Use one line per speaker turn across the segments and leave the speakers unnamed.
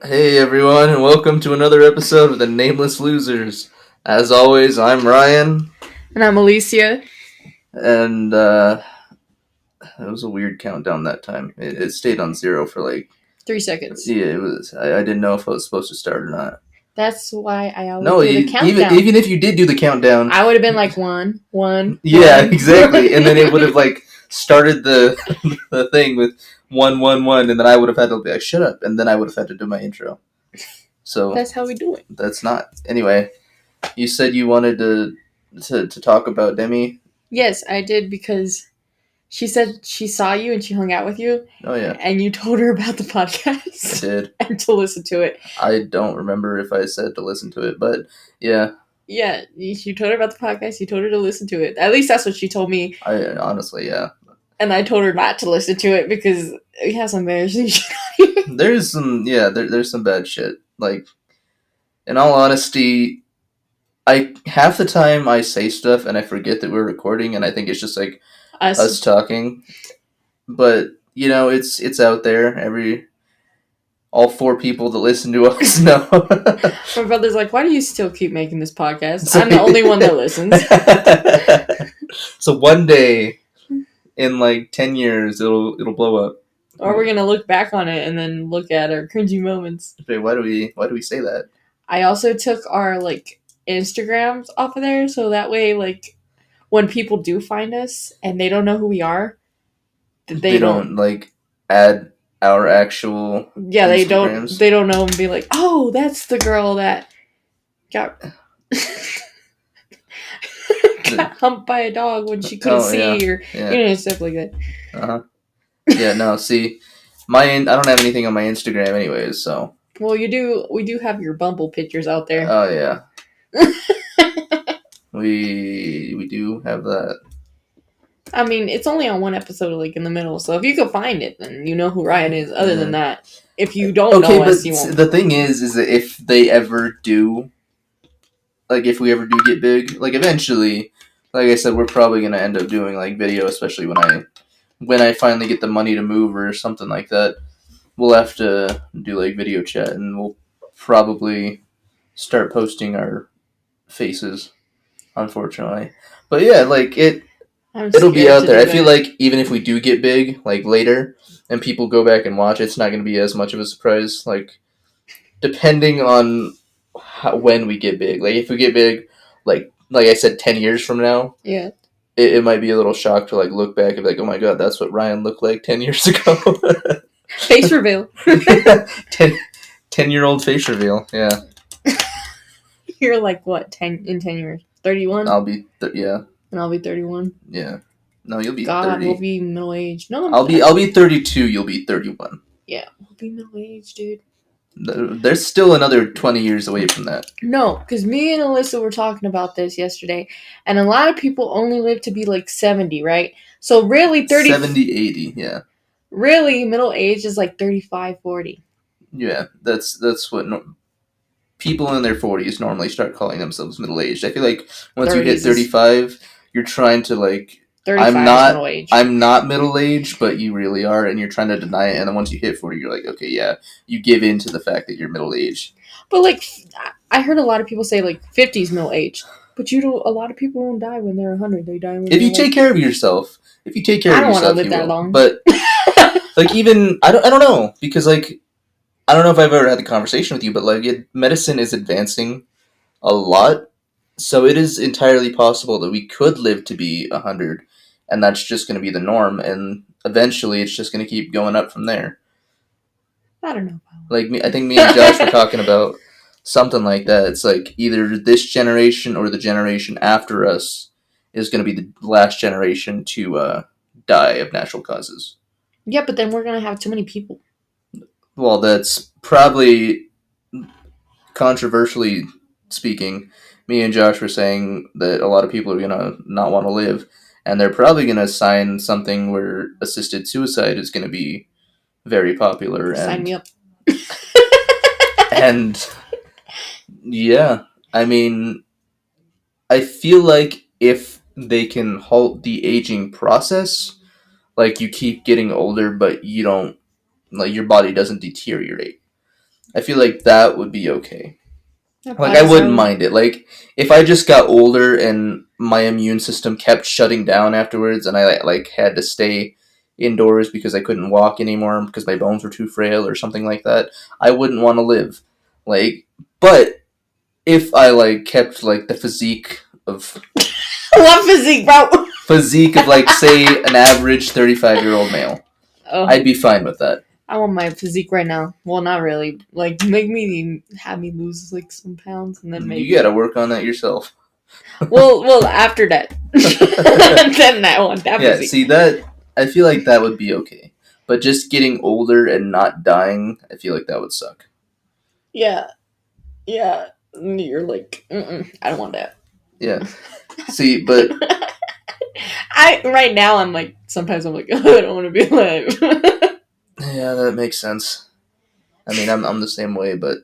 Hey everyone, and welcome to another episode of the Nameless Losers. As always, I'm Ryan,
And I'm Alyssia.
and it was a weird countdown that time. It stayed on zero for
3 seconds.
yeah, it was. I didn't know if I was supposed to start or not.
That's why I always
No,
do the countdown.
even if you did do the countdown,
I would have been like one,
yeah,
one.
exactly, and then it would have started the the thing with 111, and then I would have had to be like, shut up, and then I would have had to do my intro. So
That's how we do it.
that's not anyway. You said you wanted to talk about Demi.
Yes, I did because she said she saw you and she hung out with you,
Oh yeah,
and you told her about the
I
podcast
did.
and to listen to it.
I don't remember if I said to listen to it, but yeah,
Yeah, you told her about the podcast. You told her to listen to it. At least that's what she told me.
I honestly, yeah.
And I told her not to listen to it because we have some embarrassing shit.
There's there's some bad shit. Like, in all honesty, I half the time I say stuff and I forget that we're recording, and I think it's just like us talking. But it's out there. All four people that listen to us know.
My brother's like, why do you still keep making this podcast? I'm the only one that listens.
So one day, in 10 years, it'll blow up.
Or we're gonna look back on it and then look at our cringy moments.
Wait, why do we say that?
I also took our Instagrams off of there, so that way when people do find us and they don't know who we are,
They don't add our actual Instagrams.
they don't know and be like, oh, that's the girl that got got humped by a dog when she couldn't see, or stuff like that.
Yeah, no, see, I don't have anything on my Instagram anyways, so.
Well, we do have your Bumble pictures out there.
Oh yeah. we do have that.
I mean, it's only on one episode, in the middle. So if you can find it, then you know who Ryan is. Other than that, if you don't know us, you won't.
The thing is that if they ever do, if we ever do get big, eventually, like I said, we're probably gonna end up doing video, especially when I finally get the money to move or something like that. We'll have to do video chat, and we'll probably start posting our faces, unfortunately. But yeah, it'll be out there. I feel like even if we do get big, later, and people go back and watch, it's not going to be as much of a surprise. Depending on when we get big. If we get big, like I said, 10 years from now,
yeah,
it might be a little shock to look back and be like, oh my god, that's what Ryan looked like 10 years ago.
Face reveal.
10-year-old face reveal. Yeah.
You're what? 10 in 10 years? 31.
I'll be yeah.
And I'll be 31.
Yeah. No, you'll be
God,
30.
we'll be middle aged. No,
I'll be 32. You'll be 31.
Yeah, we'll be middle aged, dude.
There's still another 20 years away from that.
No, because me and Alyssa were talking about this yesterday, and a lot of people only live to be 70, right? So really
70, 80, yeah.
Really, middle age is 35, 40.
Yeah, that's what people in their 40s normally start calling themselves middle aged. I feel like once you hit 35, you're trying to
35 middle age.
I'm not middle aged, but you really are, and you're trying to deny it. And then once you hit 40, you're like, okay, yeah, you give in to the fact that you're middle aged.
But I heard a lot of people say 50's middle age, but a lot of people don't die when they're 100. They die when
if you take care of yourself. If you take care of yourself,
I don't want to live that long.
But even I don't know, because I don't know if I've ever had the conversation with you, but medicine is advancing a lot, so it is entirely possible that we could live to be 100, and that's just going to be the norm, and eventually it's just going to keep going up from there.
I don't know.
I think me and Josh were talking about something like that. It's either this generation or the generation after us is going to be the last generation to die of natural causes.
Yeah, but then we're going to have too many people.
Well, that's probably, controversially speaking, me and Josh were saying that a lot of people are going to not want to live, and they're probably going to sign something where assisted suicide is going to be very popular.
Sign me up.
And, yeah, I mean, I feel like if they can halt the aging process, you keep getting older, but you don't, your body doesn't deteriorate. I feel like that would be okay.
That
Like, I
probably
wouldn't
sounds.
mind it. Like, if I just got older and my immune system kept shutting down afterwards, and I like had to stay indoors because I couldn't walk anymore because my bones were too frail or something like that, I wouldn't want to live. Like, but if I like kept like the
What physique, bro?
physique of like say an average 35-year-old male,
Oh,
I'd be fine with that.
I want my physique right now. Well, not really. Like, have me lose like some pounds, and then maybe.
You gotta work on that yourself.
Well, after that, then that one, that
Yeah,
physique.
see that, I feel like that would be okay. But just getting older and not dying, I feel like that would suck.
Yeah, yeah. You're like, I don't want that.
Yeah. See, but
right now I'm like, sometimes I'm like, oh, I don't want to be alive.
yeah, that makes sense. I mean, I'm the same way, but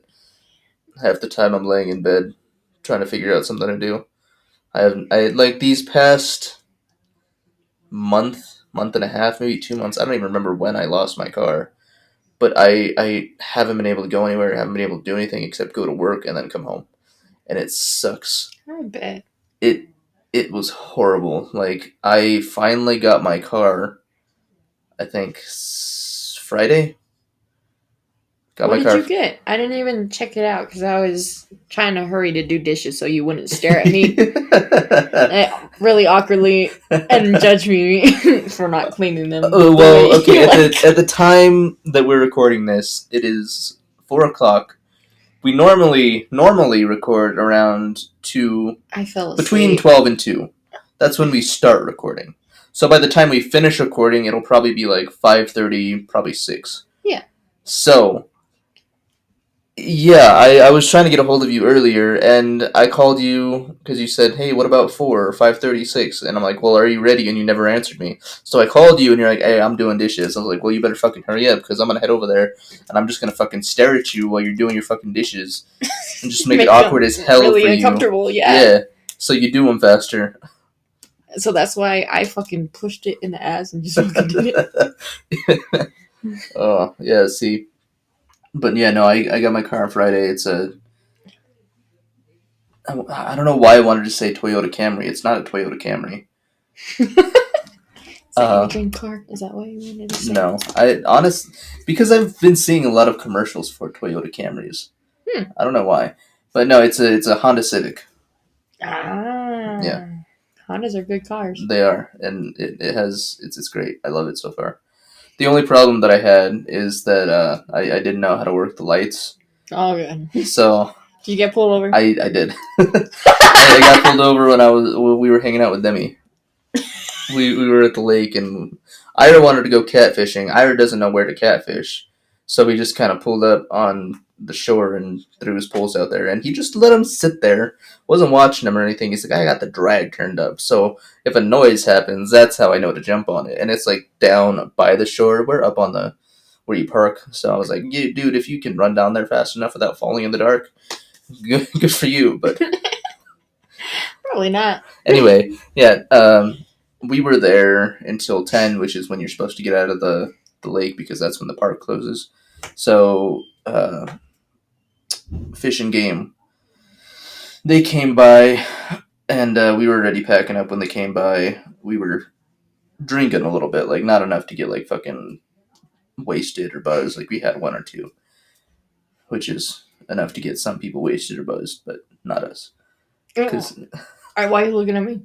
half the time I'm laying in bed trying to figure out something to do. I like these past month and a half, maybe 2 months. I don't even remember when I lost my car, but I haven't been able to go anywhere. Haven't been able to do anything except go to work and then come home, and it sucks.
I bet.
It it was horrible. Like, I finally got my car. I think Friday. Got
What
my
did
car.
you get? I didn't even check it out because I was trying to hurry to do dishes so you wouldn't stare at me really awkwardly and judge me for not cleaning them.
Well, okay. At the time that we're recording this, it is 4 o'clock. We normally record around 2,
I fell asleep.
between 12 and 2. That's when we start recording. So by the time we finish recording, it'll probably be like 5:30, probably 6.
Yeah.
So, yeah, I was trying to get a hold of you earlier, and I called you because you said, "Hey, what about 4 or 5:36?" And I'm like, "Well, are you ready?" And you never answered me. So I called you, and you're like, "Hey, I'm doing dishes." I was like, "Well, you better fucking hurry up because I'm gonna head over there, and I'm just gonna fucking stare at you while you're doing your fucking dishes, and just make it awkward as hell
really
for you."
uncomfortable. Yeah.
Yeah. So you do them faster.
So that's why I fucking pushed it in the ass and just fucking did it.
Oh yeah. See. But yeah, no, I got my car on Friday. I don't know why I wanted to say Toyota Camry. It's not a Toyota Camry.
Is that your dream car? Is that why you wanted to say?
No, because I've been seeing a lot of commercials for Toyota Camrys. I don't know why, but no, it's a Honda Civic.
Ah.
Yeah.
Hondas are good cars.
They are, and it's great. I love it so far. The only problem that I had is that I didn't know how to work the lights.
Oh, good.
So
Did you get pulled over?
I did. I got pulled over when we were hanging out with Demi. We were at the lake, and Ira wanted to go catfishing. Ira doesn't know where to catfish, so we just kind of pulled up on the shore and threw his poles out there, and he just let him sit there. Wasn't watching him or anything. He's like, I got the drag turned up, so if a noise happens, that's how I know to jump on it. And it's like down by the shore. We're up on the where you park. So I was like, yeah, dude, if you can run down there fast enough without falling in the dark, good for you. But
Probably not.
anyway, yeah. We were there until 10, which is when you're supposed to get out of the lake because that's when the park closes. So, Fish and Game, they came by, and we were already packing up when they came by. We were drinking a little bit, like not enough to get like fucking wasted or buzzed. Like we had one or two, which is enough to get some people wasted or buzzed, but not us. Because
Alright, why are you looking at me?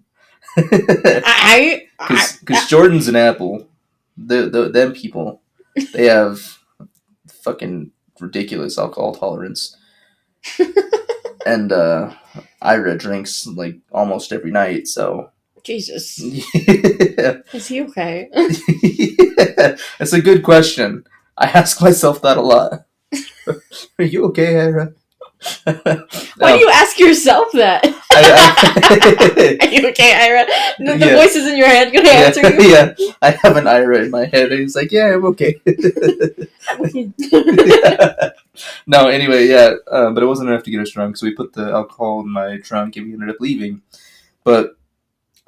Because Jordan's an apple. Them people, they have fucking ridiculous alcohol tolerance. And Ira drinks like almost every night, so.
Jesus.
Yeah.
Is he okay?
Yeah. That's a good question. I ask myself that a lot. Are you okay, Ira?
Why do you ask yourself that? Are you okay, Ira? The voices in your head gonna answer you?
Yeah, I have an Ira in my head, and he's like, yeah, I'm okay.
I'm okay.
No, anyway, yeah, but it wasn't enough to get us drunk, so we put the alcohol in my trunk, and we ended up leaving. But,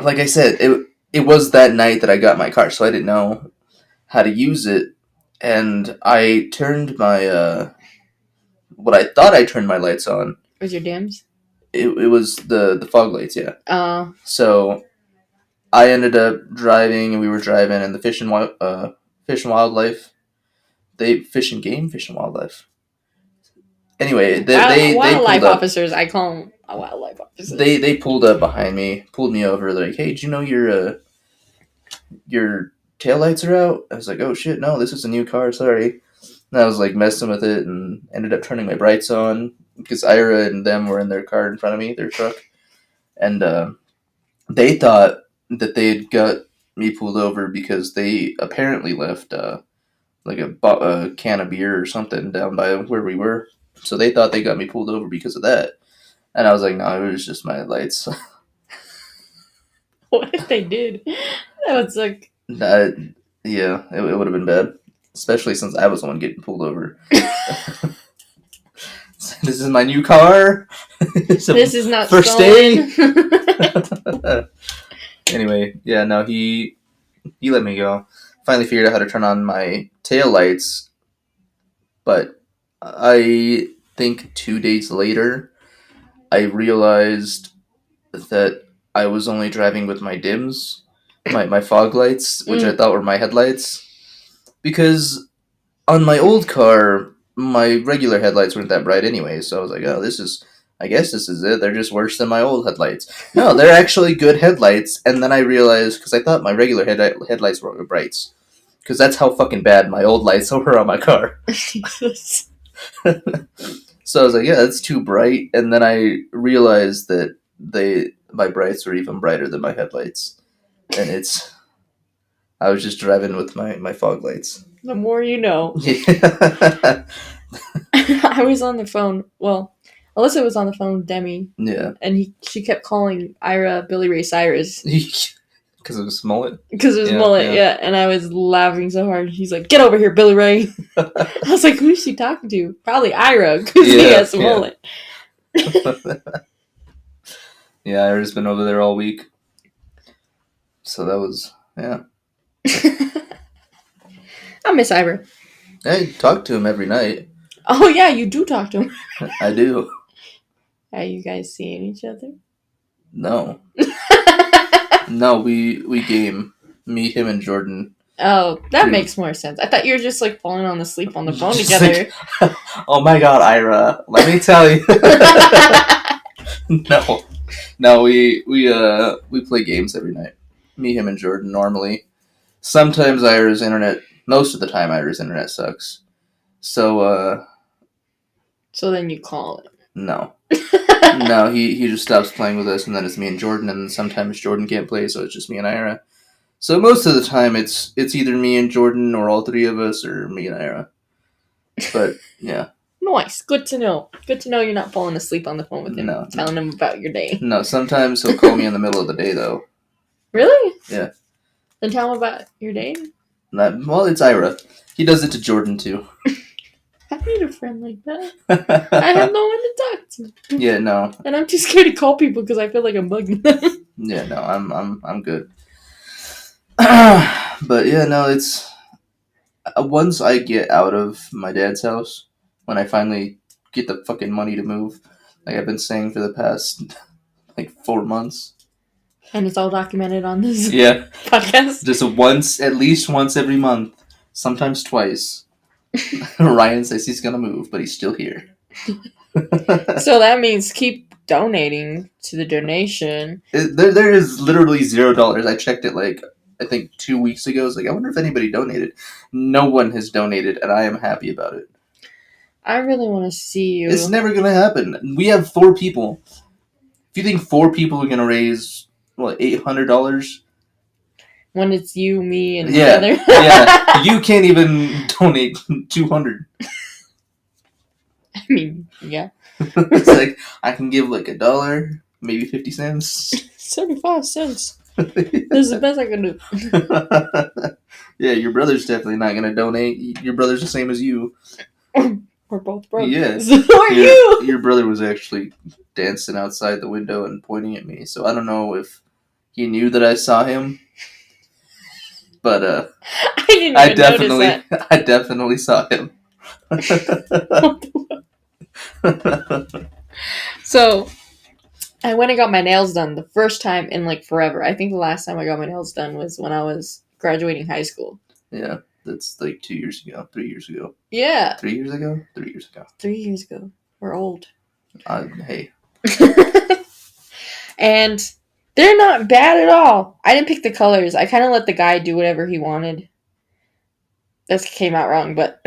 like I said, it was that night that I got my car, so I didn't know how to use it, and I turned my what I thought I turned my lights on.
Was your dims?
It was the fog lights, yeah.
Oh.
So I ended up driving, and we were driving, and the Fish and Wildlife. Fish and Game, Fish and Wildlife. Anyway, they
wildlife
pulled up.
officers. I call them wildlife officers.
They pulled up behind me, pulled me over. They're like, "Hey, did you know your taillights are out?" I was like, "Oh shit, no, this is a new car. Sorry." And I was like messing with it and ended up turning my brights on because Ira and them were in their car in front of me, their truck, and they thought that they had got me pulled over because they apparently left like a can of beer or something down by where we were. So they thought they got me pulled over because of that. And I was like, no, it was just my lights.
What if they did? That would suck.
Yeah, it would have been bad. Especially since I was the one getting pulled over. This is my new car.
This is not
first
stolen.
day. Anyway, yeah, no, he let me go. Finally figured out how to turn on my tail lights, but I think 2 days later, I realized that I was only driving with my dims, my fog lights, which I thought were my headlights, because on my old car, my regular headlights weren't that bright anyway, so I was like, oh, I guess this is it. They're just worse than my old headlights. No, they're actually good headlights. And then I realized, because I thought my regular headlights were brights, because that's how fucking bad my old lights were on my car. So I was like, yeah, that's too bright. And then I realized that my brights were even brighter than my headlights. And I was just driving with my fog lights.
The more you know.
Yeah.
I was on the phone. Well, Alyssa was on the phone with Demi.
Yeah.
And she kept calling Ira Billy Ray Cyrus.
Because it was mullet?
Because it was mullet, yeah. And I was laughing so hard. He's like, get over here, Billy Ray. I was like, who's she talking to? Probably Ira, because he has a mullet.
Yeah, Ira's been over there all week. So that was, yeah.
I miss Ira.
I talk to him every night.
Oh, yeah, you do talk to him.
I do.
Are you guys seeing each other?
No. No, we game. Me, him, and Jordan.
Oh, that makes more sense. I thought you were just like falling on asleep on the phone together.
Like, oh my god, Ira! Let me tell you. No, we play games every night. Me, him, and Jordan normally. Sometimes Ira's internet. Most of the time, Ira's internet sucks. So
So then you call it.
No. No, he just stops playing with us, and then it's me and Jordan, and then sometimes Jordan can't play, so it's just me and Ira. So most of the time, it's either me and Jordan, or all three of us, or me and Ira. But, yeah.
Nice. Good to know. Good to know you're not falling asleep on the phone with him, telling him about your day.
No, sometimes he'll call me in the middle of the day, though.
Really?
Yeah.
Then tell him about your day?
Well, it's Ira. He does it to Jordan, too.
I need a friend like that. I have no one to talk to.
Yeah, no.
And I'm too scared to call people because I feel like I'm bugging them.
Yeah, no, I'm good. But yeah, no, it's once I get out of my dad's house, when I finally get the fucking money to move, like I've been saying for the past 4 months.
And it's all documented on this
podcast. Just at least once every month, sometimes twice. Ryan says he's gonna move, but he's still here.
So that means keep donating to the donation.
There is literally $0. I checked it I think 2 weeks ago. I was like, I wonder if anybody donated. No one has donated, and I am happy about it.
I really want to see you.
It's never gonna happen. We have 4 people. If you think 4 people are gonna raise $800.
When it's you, me, and the other.
Yeah, you can't even donate $200.
I mean, yeah.
It's like I can give $1, maybe 50 cents.
75 cents. This is the best I can
do. Yeah, your brother's definitely not gonna donate. Your brother's the same as you.
We're both brothers.
Yeah.
Who are you?
Your brother was actually dancing outside the window and pointing at me, so I don't know if he knew that I saw him. But I definitely saw him.
So I went and got my nails done the first time in like forever. I think the last time I got my nails done was when I was graduating high school.
Yeah, that's like 2 years ago, 3 years ago.
Yeah.
3 years ago? 3 years ago.
3 years ago. We're old.
Hey.
And they're not bad at all. I didn't pick the colors. I kind of let the guy do whatever he wanted. That came out wrong, but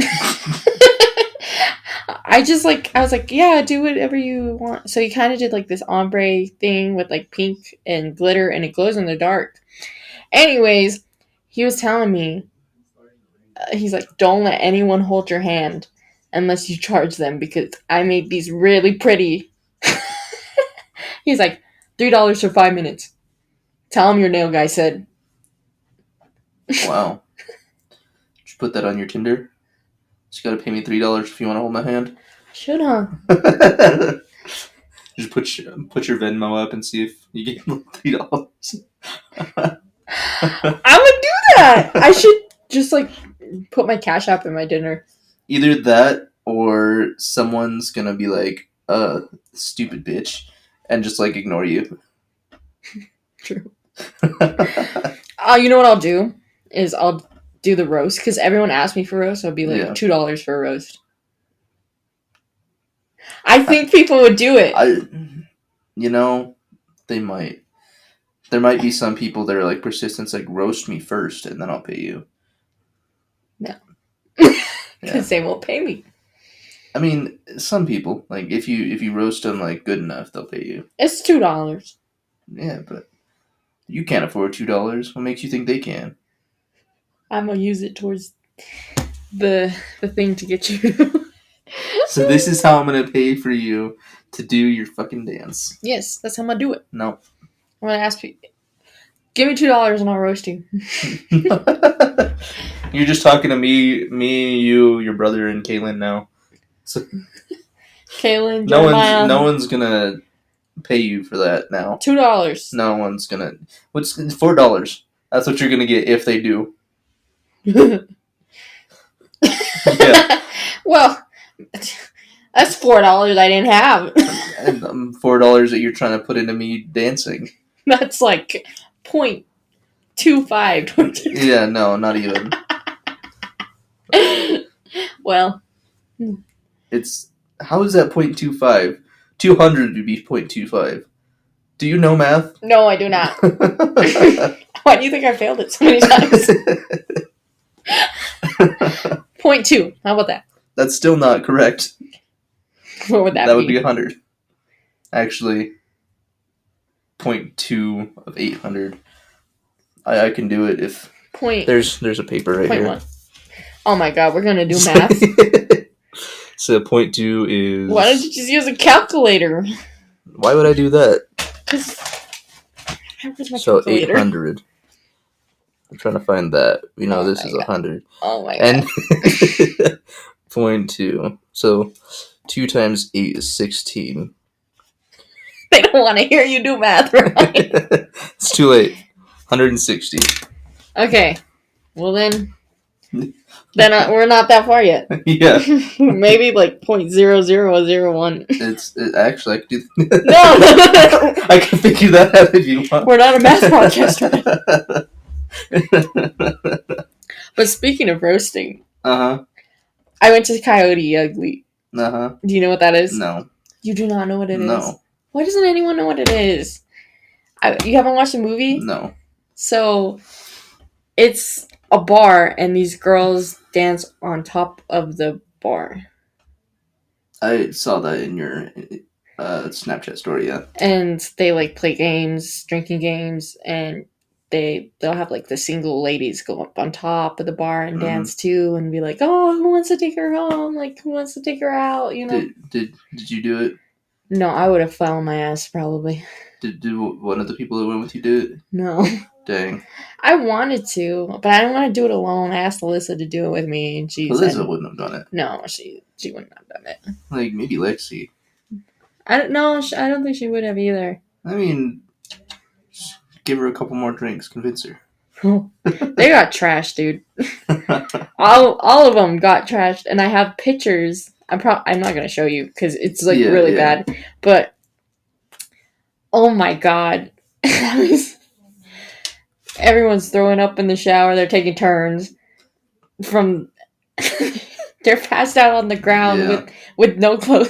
I was like, yeah, do whatever you want. So he kind of did like this ombre thing with like pink and glitter, and it glows in the dark. Anyways, he was telling me, he's like, don't let anyone hold your hand unless you charge them because I made these really pretty. He's like, $3 for 5 minutes. Tell him your nail guy said.
Wow. Did you put that on your Tinder? Just gotta pay me $3 if you want to hold my hand.
Should, huh?
Just put your Venmo up and see if you get $3.
I would do that. I should just like put my Cash App in my dinner.
Either that or someone's gonna be like, stupid bitch, and just like ignore you.
True. You know what I'll do? Is I'll do the roast because everyone asked me for roast. So it'll be like $2 for a roast. I think people would do it.
They might. There might be some people that are like persistent, like roast me first and then I'll pay you.
No. Because they won't pay me.
I mean, some people, like if you roast them like good enough, they'll pay you.
It's $2.
Yeah, but you can't afford $2. What makes you think they can?
I'm gonna use it towards the thing to get you.
So this is how I'm gonna pay for you to do your fucking dance.
Yes, that's how I'm gonna do it.
No.
I'm gonna ask people, give me $2 and I'll roast you.
You're just talking to me, you, your brother, and Kaylin now. So
Kaylin,
no one's gonna pay you for that now.
$2.
No one's gonna. What's $4? That's what you're gonna get if they do.
Yeah. Well, that's $4 I didn't have.
And $4 that you're trying to put into me dancing.
That's like 0.25.
Yeah, no, not even.
Well,
it's how is that 0.25? 200 would be 0.25. Do you know math?
No, I do not. Why do you think I failed it so many times? 0.2. How about that?
That's still not correct.
What would that be?
That would be 100. Actually, 0.2 of 800. I can do it if there's a paper right here.
1. Oh my god, we're gonna do math.
So 0.2 is.
Why don't you just use a calculator?
Why would I do that?
So
calculator? 800. I'm trying to find that. This is 100.
Oh my god.
And 0.2. So 2 times 8 is 16.
They don't want to hear you do math, right?
It's too late. 160.
Okay. Well then we're not that far yet.
Yeah.
Maybe like 0.0001.
It's actually I could do.
No.
I can figure that out if you want.
We're not a math podcast, right? But speaking of roasting,
I
went to Coyote Ugly.
Do
you know what that is?
No.
You do not know what it is?
No.
Why doesn't anyone know what it is? You haven't watched the movie?
No.
So, it's a bar, and these girls dance on top of the bar.
I saw that in your Snapchat story, yeah.
And they, like, play games, drinking games, and they'll have, like, the single ladies go up on top of the bar and dance, too, and be like, oh, who wants to take her home? Like, who wants to take her out, you know?
Did you do it?
No, I would have fell on my ass, probably.
Did one of the people that went with you do it?
No.
Dang.
I wanted to, but I didn't want to do it alone. I asked Alyssa to do it with me, and she
Alyssa
said,
wouldn't have done it.
No, she wouldn't have done it.
Like, maybe Lexi.
I don't think she would have either.
I mean, give her a couple more drinks, convince her.
They got trashed, dude. all of them got trashed, and I have pictures. I'm not gonna show you because it's like really bad. But oh my god, everyone's throwing up in the shower. They're taking turns. They're passed out on the ground with no clothes.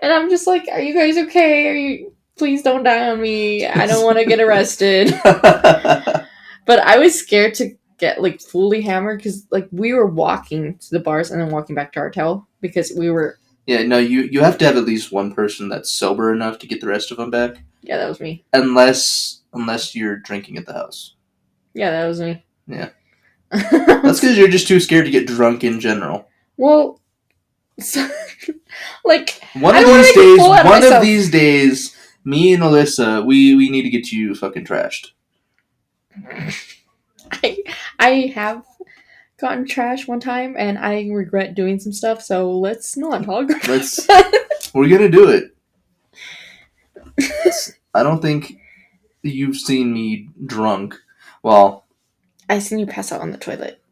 And I'm just like, are you guys okay? Please don't die on me. I don't want to get arrested. But I was scared to get like fully hammered because like we were walking to the bars and then walking back to our hotel because we were.
Yeah, no, you have to have at least one person that's sober enough to get the rest of them back.
Yeah, that was me.
Unless you're drinking at the house.
Yeah, that was me.
Yeah. That's because you're just too scared to get drunk in general.
Well, so, like
one of these days, me and Alyssa, we need to get you fucking trashed.
I have gotten trashed one time, and I regret doing some stuff. So let's not talk about it.
We're gonna do it. I don't think you've seen me drunk. Well,
I seen you pass out on the toilet.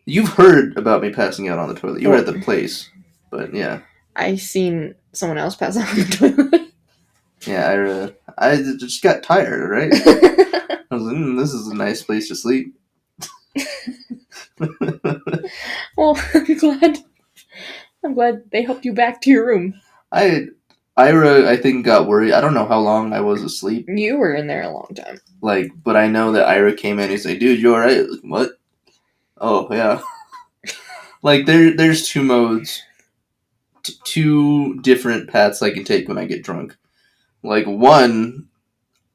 You've heard about me passing out on the toilet. You were at the place, but yeah.
I seen someone else pass out on the toilet.
Yeah, I just got tired, right? I was like, this is a nice place to sleep.
Well, I'm glad they helped you back to your room.
Ira, I think, got worried. I don't know how long I was asleep.
You were in there a long time.
But I know that Ira came in and he's like, dude, you alright? Like, what? Oh, yeah. There's two modes. Two different paths I can take when I get drunk. One,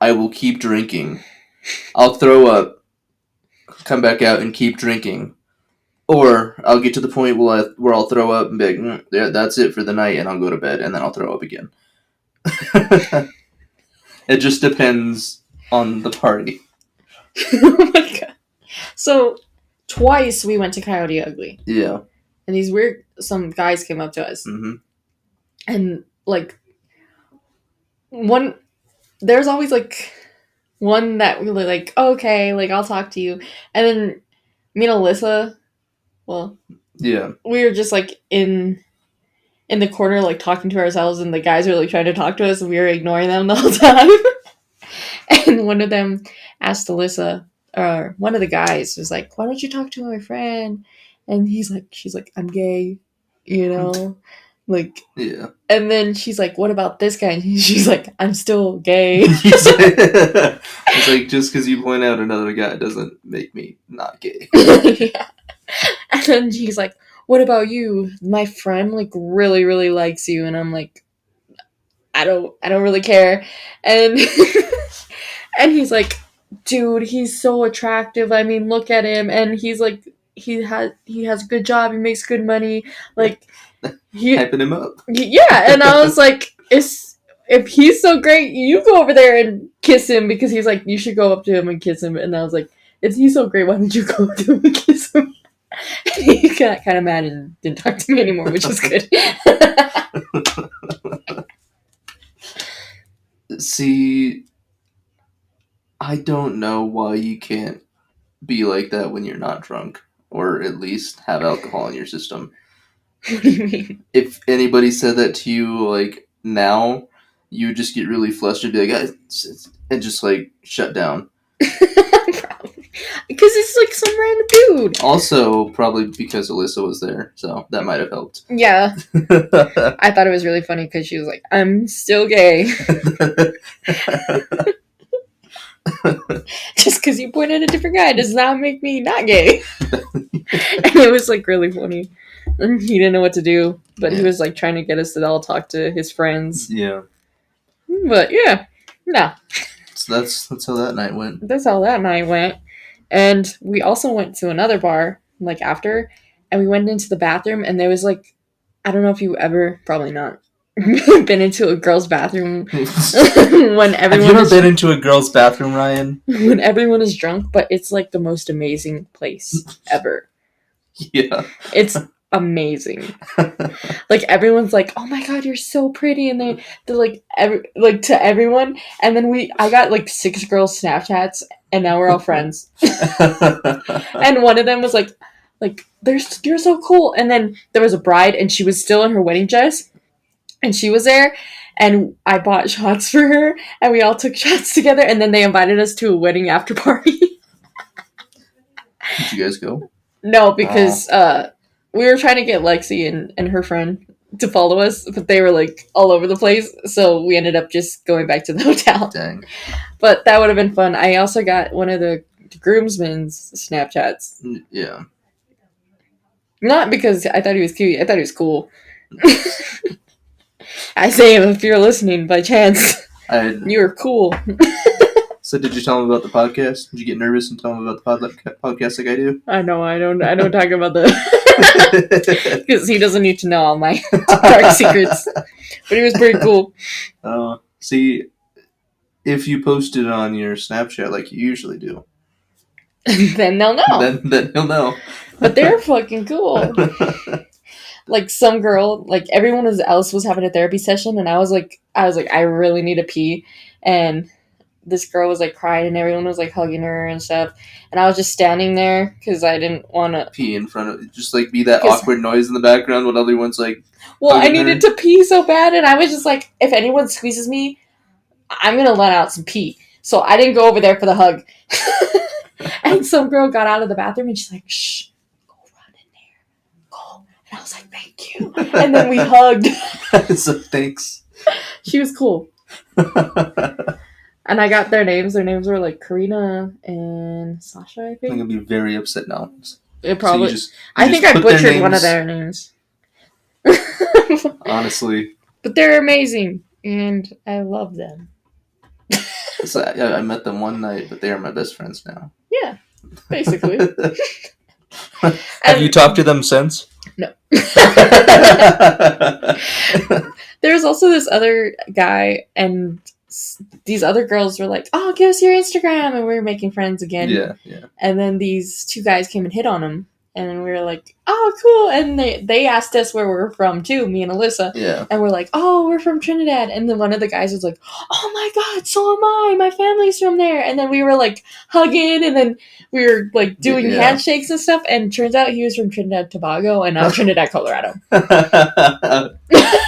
I will keep drinking. I'll throw up, come back out and keep drinking. Or I'll get to the point where I'll throw up and be like, yeah, that's it for the night, and I'll go to bed, and then I'll throw up again. It just depends on the party.
Oh my god. So, twice we went to Coyote Ugly.
Yeah.
And some guys came up to us.
Mm-hmm.
And, there's always, one that we were like, oh, okay, I'll talk to you. And then me and Alyssa,
yeah,
we were just, in the corner, talking to ourselves, and the guys were, trying to talk to us, and we were ignoring them the whole time. And one of them asked Alyssa, or one of the guys was like, why don't you talk to my friend? And she's like, I'm gay, yeah. And then she's like, what about this guy? And she's like, I'm still gay.
It's like, just because you point out another guy doesn't make me not gay.
Yeah. And then she's like, what about you? My friend, really, really likes you. And I'm like, I don't really care. And and he's like, dude, he's so attractive. I mean, look at him. And he's like, he has a good job. He makes good money. Hyping
him up.
Yeah. And I was like, if he's so great, you go over there and kiss him, because he's like, you should go up to him and kiss him. And I was like, if he's so great, why don't you go up to him and kiss him? And he got kind of mad and didn't talk to me anymore, which is good.
See, I don't know why you can't be like that when you're not drunk, or at least have alcohol in your system.
What do you mean?
If anybody said that to you, now, you just get really flustered, be like, and just, shut down.
Probably. Because it's, some random dude.
Also, probably because Alyssa was there, so that might have helped.
Yeah. I thought it was really funny because she was like, I'm still gay. Just because you pointed at a different guy does not make me not gay. And it was, really funny. And he didn't know what to do, but he was, trying to get us to all talk to his friends.
Yeah.
But, yeah. No.
So that's how that night went.
That's how that night went. And we also went to another bar, after, and we went into the bathroom, and there was, I don't know if you ever, probably not, been into a girl's bathroom when everyone
Have you ever been into a girl's bathroom, Ryan?
When everyone is drunk, but it's, the most amazing place ever.
Yeah.
It's amazing. Everyone's like, oh my god, you're so pretty, and they're to everyone, and then I got 6 girls Snapchats, and now we're all friends. And one of them was like you're so cool. And then there was a bride, and she was still in her wedding dress, and she was there, and I bought shots for her, and we all took shots together, and then they invited us to a wedding after party.
Did you guys go?
No, because we were trying to get Lexi and her friend to follow us, but they were like all over the place, so we ended up just going back to the hotel.
Dang.
But that would have been fun. I also got one of the groomsmen's Snapchats.
Yeah.
Not because I thought he was cute, I thought he was cool. I say him if you're listening by chance. You were cool.
So did you tell him about the podcast? Did you get nervous and tell him about the podcast like I do?
I know, I don't talk about the... Because he doesn't need to know all my dark secrets. But he was pretty cool.
See, if you post it on your Snapchat like you usually do,
then they'll know.
Then he'll know.
But they're fucking cool. Like some girl, like everyone else was having a therapy session, and I was like, I really need to pee, and this girl was like crying, and everyone was like hugging her and stuff, and I was just standing there because I didn't want to
pee in front of, just like be that awkward noise in the background when everyone's like.
Well, I needed to pee so bad, and I was just like, if anyone squeezes me, I'm gonna let out some pee. So I didn't go over there for the hug. And some girl got out of the bathroom, and she's like, "Shh, go run in there, go." And I was like, "Thank you." And then we hugged.
So thanks.
She was cool. And I got their names. Their names were like Karina and Sasha, I think.
I'm gonna be very upset now.
It probably.
So
I think I butchered one of their names.
Honestly.
But they're amazing, and I love them.
So I met them one night, but they are my best friends now.
Yeah, basically.
Have you talked to them since?
No. There's also this other guy, and these other girls were like, "Oh, give us your Instagram," and we were making friends again.
Yeah.
And then these two guys came and hit on him, and we were like, "Oh, cool!" And they asked us where we were from too, me and Alyssa.
Yeah.
And we're like, "Oh, we're from Trinidad." And then one of the guys was like, "Oh my God, so am I! My family's from there." And then we were like hugging, and then we were like doing handshakes and stuff. And turns out he was from Trinidad Tobago, and I'm Trinidad, Colorado.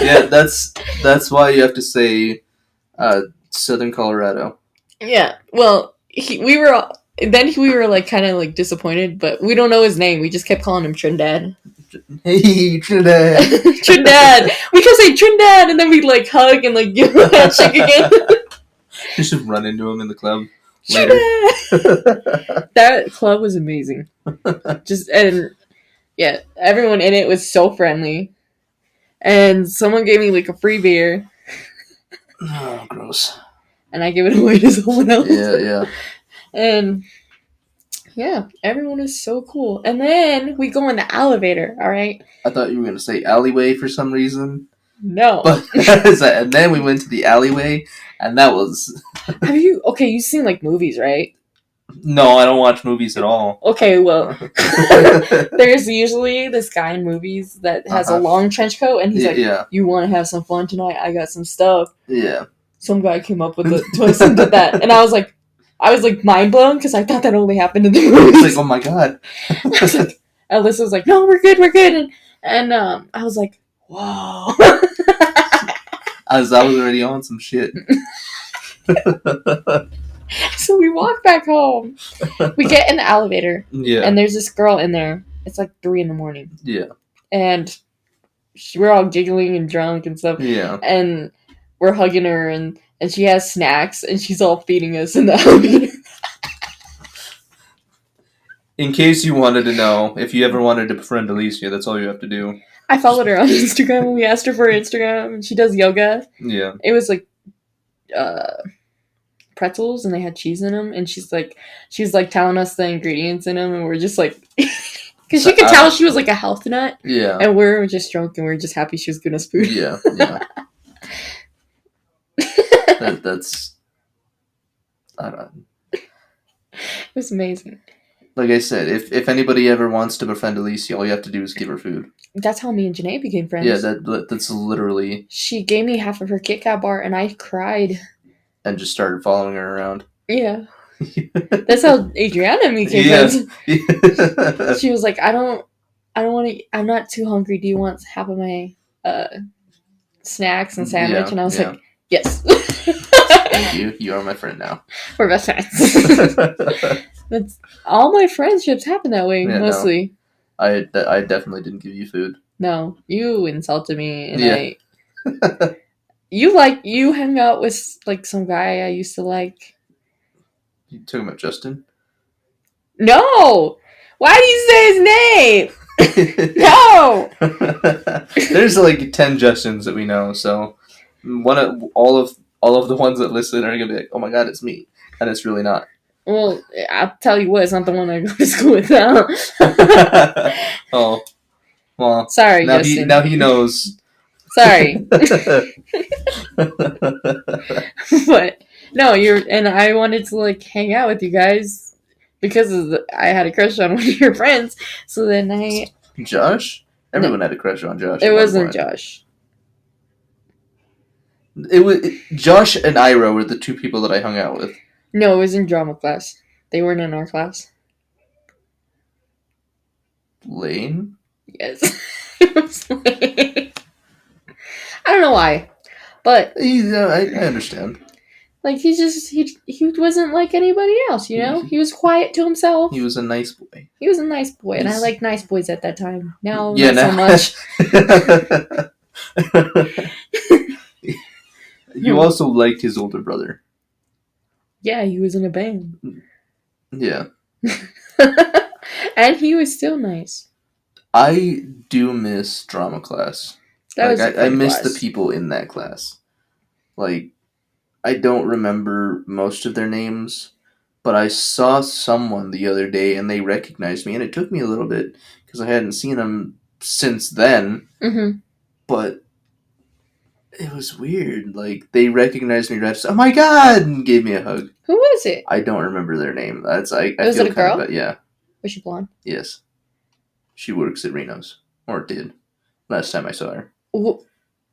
Yeah, that's why you have to say Southern Colorado.
Yeah. Well, we were like kind of like disappointed, but we don't know his name. We just kept calling him Trinidad.
Hey, Trinidad.
Trinidad. We kept saying Trinidad, and then we'd like hug and like give him a handshake again.
You should run into him in the club
later. That club was amazing. Yeah, everyone in it was so friendly. And someone gave me like a free beer.
Oh, gross.
And I gave it away to someone else.
Yeah.
And yeah, everyone is so cool. And then we go in the elevator, alright?
I thought you were going to say alleyway for some reason.
No.
But, and then we went to the alleyway, and that was...
you've seen like movies, right?
No, I don't watch movies at all.
Okay, well, there's usually this guy in movies that has a long trench coat, and he's like, "You want to have some fun tonight? I got some stuff."
Yeah.
Some guy came up with a twist and did that, and I was like mind blown because I thought that only happened in the movies.
It's like, oh my God.
Alyssa was like, "No, we're good, and I was like, "Whoa."
I was already on some shit.
So we walk back home. We get in the elevator.
Yeah.
And there's this girl in there. It's like 3 a.m.
Yeah.
And we're all giggling and drunk and stuff.
Yeah.
And we're hugging her, and she has snacks, and she's all feeding us in the elevator.
In case you wanted to know, if you ever wanted to befriend Alyssia, that's all you have to do.
I followed her on Instagram when we asked her for her Instagram, and she does yoga.
Yeah.
It was like pretzels, and they had cheese in them, and she's like telling us the ingredients in them, and we're just like, because she could tell she was like a health nut.
Yeah.
And we're just drunk, and we're just happy she was giving us food.
Yeah. That's I don't know.
It was amazing.
Like I said, if anybody ever wants to befriend Alyssia, all you have to do is give her food.
That's how me and Janae became friends.
Yeah, that's literally...
She gave me half of her Kit Kat bar, and I cried.
And just started following her around.
Yeah. That's how Adriana and me became friends. She was like, I don't I don't want to. I'm not too hungry. Do you want half of my uh, snacks and sandwich?"
Yeah,
And I was
yeah.
like, "Yes."
Thank you. You are my friend now.
We're best friends. That's all my friendships happen that way.
Yeah, no.
Mostly.
I definitely didn't give you food.
No, you insulted me, and
Yeah.
you hung out with like some guy I used to like.
You talking about Justin?
No, why do you say his name? No.
There's like 10 Justins that we know, so all of the ones that listen are gonna be like, "Oh my god, it's me," and it's really not.
Well, I'll tell you what, it's not the one I go to school with now.
Oh, well.
Sorry, Justin.
Now he knows.
Sorry. But no, and I wanted to like hang out with you guys because I had a crush on one of your friends. So then
Josh? Everyone had a crush on Josh.
It wasn't Josh.
It was Josh and Ira were the two people that I hung out with.
No, it was in drama class. They weren't in our class.
Lane?
Yes. It was Lane. I don't know why. But
I understand.
like he wasn't like anybody else, you know? He was quiet to himself.
He was a nice boy.
He was a nice boy, and I liked nice boys at that time. Now,
yeah,
not so much.
You also liked his older brother.
Yeah, he was in a band.
Yeah.
And he was still nice.
I do miss drama class. I miss the people in that class. Like, I don't remember most of their names, but I saw someone the other day and they recognized me, and it took me a little bit because I hadn't seen them since then.
Mm-hmm.
But it was weird. Like, they recognized me right away. Oh my god! And gave me a hug.
Who was it?
I don't remember their name. Was
it a girl?
Yeah.
Was she blonde?
Yes. She works at Reno's. Or did. Last time I saw her.
Oh,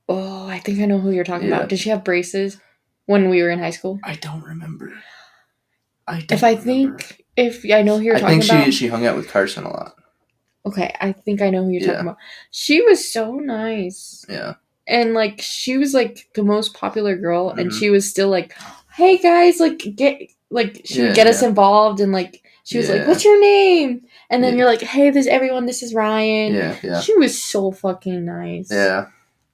I think I know who you're talking about. Did she have braces when we were in high school?
I don't remember.
If I know who you're talking about.
I think she hung out with Carson a lot.
Okay, I think I know who you're talking about. She was so nice.
Yeah.
And like she was like the most popular girl, and she was still like, "Hey guys, like she would get us involved, and like she was like, 'What's your name?' And then you're like, 'Hey, there's everyone. This is Ryan.'"
Yeah.
She was so fucking nice.
Yeah.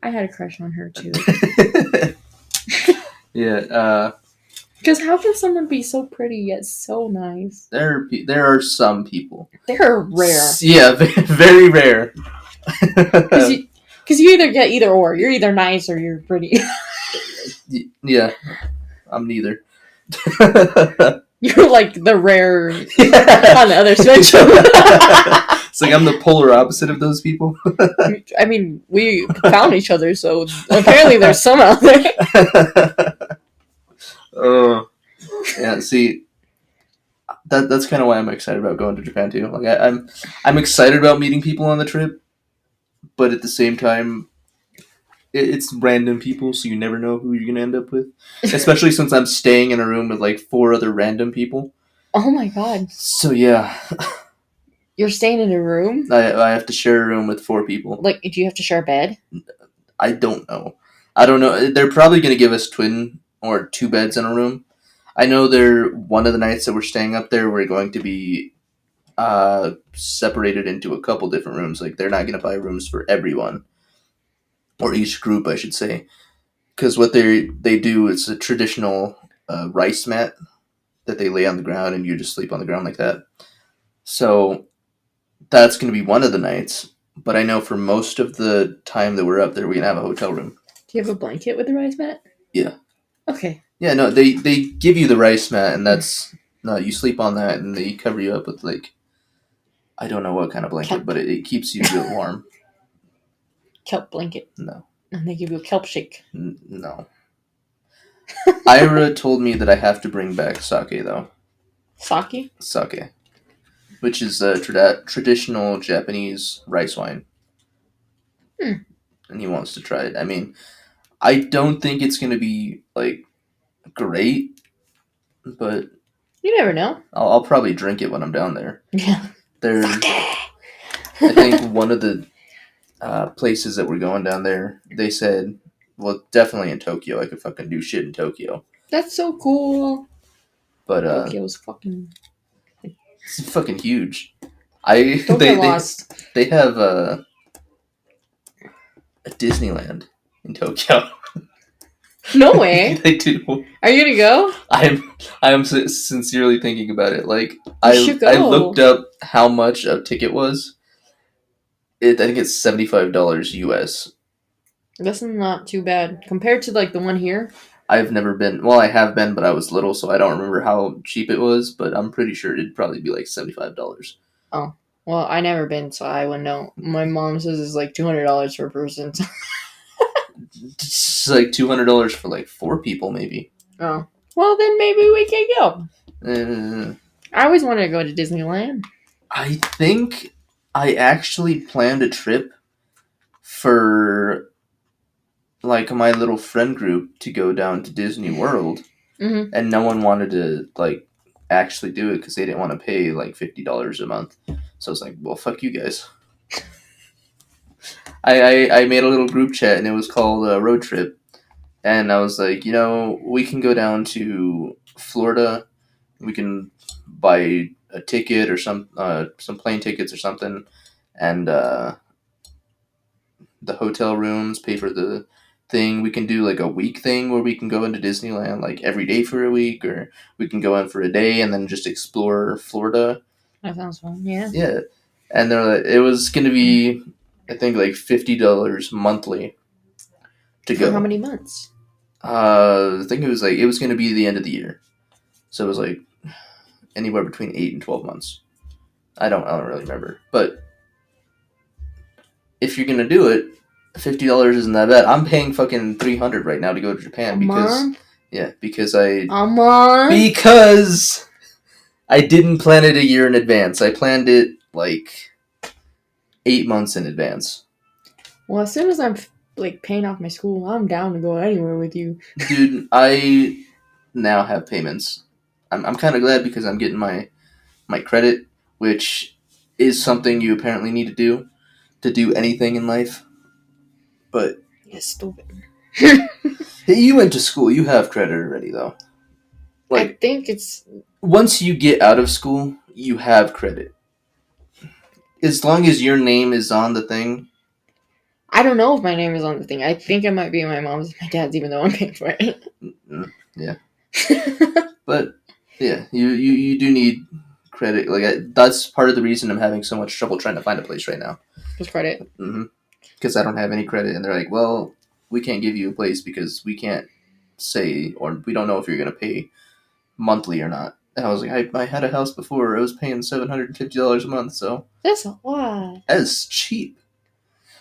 I had a crush on her too.
Yeah.
Because how can someone be so pretty yet so nice?
There are some people.
They're rare.
Yeah, very rare.
Because you either get either or. You're either nice or you're pretty.
Yeah, I'm neither.
You're like the rare on the other spectrum.
It's like I'm the polar opposite of those people.
I mean, we found each other, so apparently there's some out there.
Oh, yeah. See, that's kind of why I'm excited about going to Japan too. Like I'm excited about meeting people on the trip, but at the same time, it's random people, so you never know who you're gonna end up with. Especially since I'm staying in a room with like 4 other random people.
Oh my god!
So yeah,
you're staying in a room.
I have to share a room with 4 people.
Like, do you have to share a bed?
I don't know. They're probably gonna give us twin or 2 beds in a room. I know one of the nights that we're staying up there, we're going to be separated into a couple different rooms. Like, they're not going to buy rooms for everyone. Or each group, I should say. Because what they do, it's a traditional rice mat that they lay on the ground, and you just sleep on the ground like that. So, that's going to be one of the nights. But I know for most of the time that we're up there, we're going to have a hotel room.
Do you have a blanket with the rice mat?
Yeah.
Okay.
Yeah, no, they give you the rice mat, and that's... No, you sleep on that, and they cover you up with, like... I don't know what kind of blanket, but it keeps you warm.
Kelp blanket.
No.
And they give you a kelp shake.
No. Ira told me that I have to bring back sake, though.
Sake?
Sake. Which is a traditional Japanese rice wine. And he wants to try it. I mean, I don't think it's going to be, like, great, but...
You never know.
I'll probably drink it when I'm down there.
Yeah.
There's... I think one of the places that we're going down there, they said, well, definitely in Tokyo. I could fucking do shit in Tokyo.
That's so cool.
But
Tokyo's fucking.
it's fucking huge. I
Don't
they
get
they
lost.
they have a Disneyland in Tokyo.
No way.
They do.
Are you gonna go?
I'm sincerely thinking about it. Like
You should
I
go.
looked up how much a ticket was. I think it's $75 US.
That's not too bad compared to like the one here.
I've never been. Well, I have been, but I was little, so I don't remember how cheap it was. But I'm pretty sure it'd probably be like $75.
Oh, well, I never been, so I wouldn't know. My mom says it's like $200 per person.
It's like $200 for like 4 people, maybe.
Oh, well, then maybe we can go.
Uh,
I always wanted to go to Disneyland.
I think I actually planned a trip for like my little friend group to go down to Disney World,
Mm-hmm.
and no one wanted to like actually do it because they didn't want to pay like $50 a month. So I was like, well, fuck you guys. I made a little group chat and it was called Road Trip, and I was like, we can go down to Florida, we can buy a ticket or some plane tickets or something, and the hotel rooms, pay for the thing. We can do like a week thing where we can go into Disneyland like every day for a week, or we can go in for a day and then just explore Florida.
That sounds fun. Yeah.
Yeah, and they're like, it was gonna be, I think like $50 monthly to
For how
go.
many months?
I think it was gonna be the end of the year, so it was like anywhere between 8 and 12 months. I don't really remember, but if you're gonna do it, $50 isn't that bad. I'm paying fucking 300 right now to go to Japan because
A month?
because I didn't plan it a year in advance. I planned it like 8 months in advance.
Well, as soon as I'm like paying off my school, I'm down to go anywhere with you.
Dude, I now have payments. I'm kind of glad because I'm getting my credit, which is something you apparently need to do anything in life. But
Yeah, stupid.
you went to school. You have credit already, though.
I
Like,
think it's.
once you get out of school, you have credit. As long as your name is on the thing.
I don't know if my name is on the thing. I think it might be my mom's and my dad's, even though I'm paying for it.
Yeah. But, yeah, you do need credit. Like, that's part of the reason I'm having so much trouble trying to find a place right now.
Just credit.
Because I don't have any credit, and they're like, well, we can't give you a place because we can't say, or we don't know if you're going to pay monthly or not. And I was like, I had a house before. I was paying $750 a month, so
That's a lot.
that is cheap.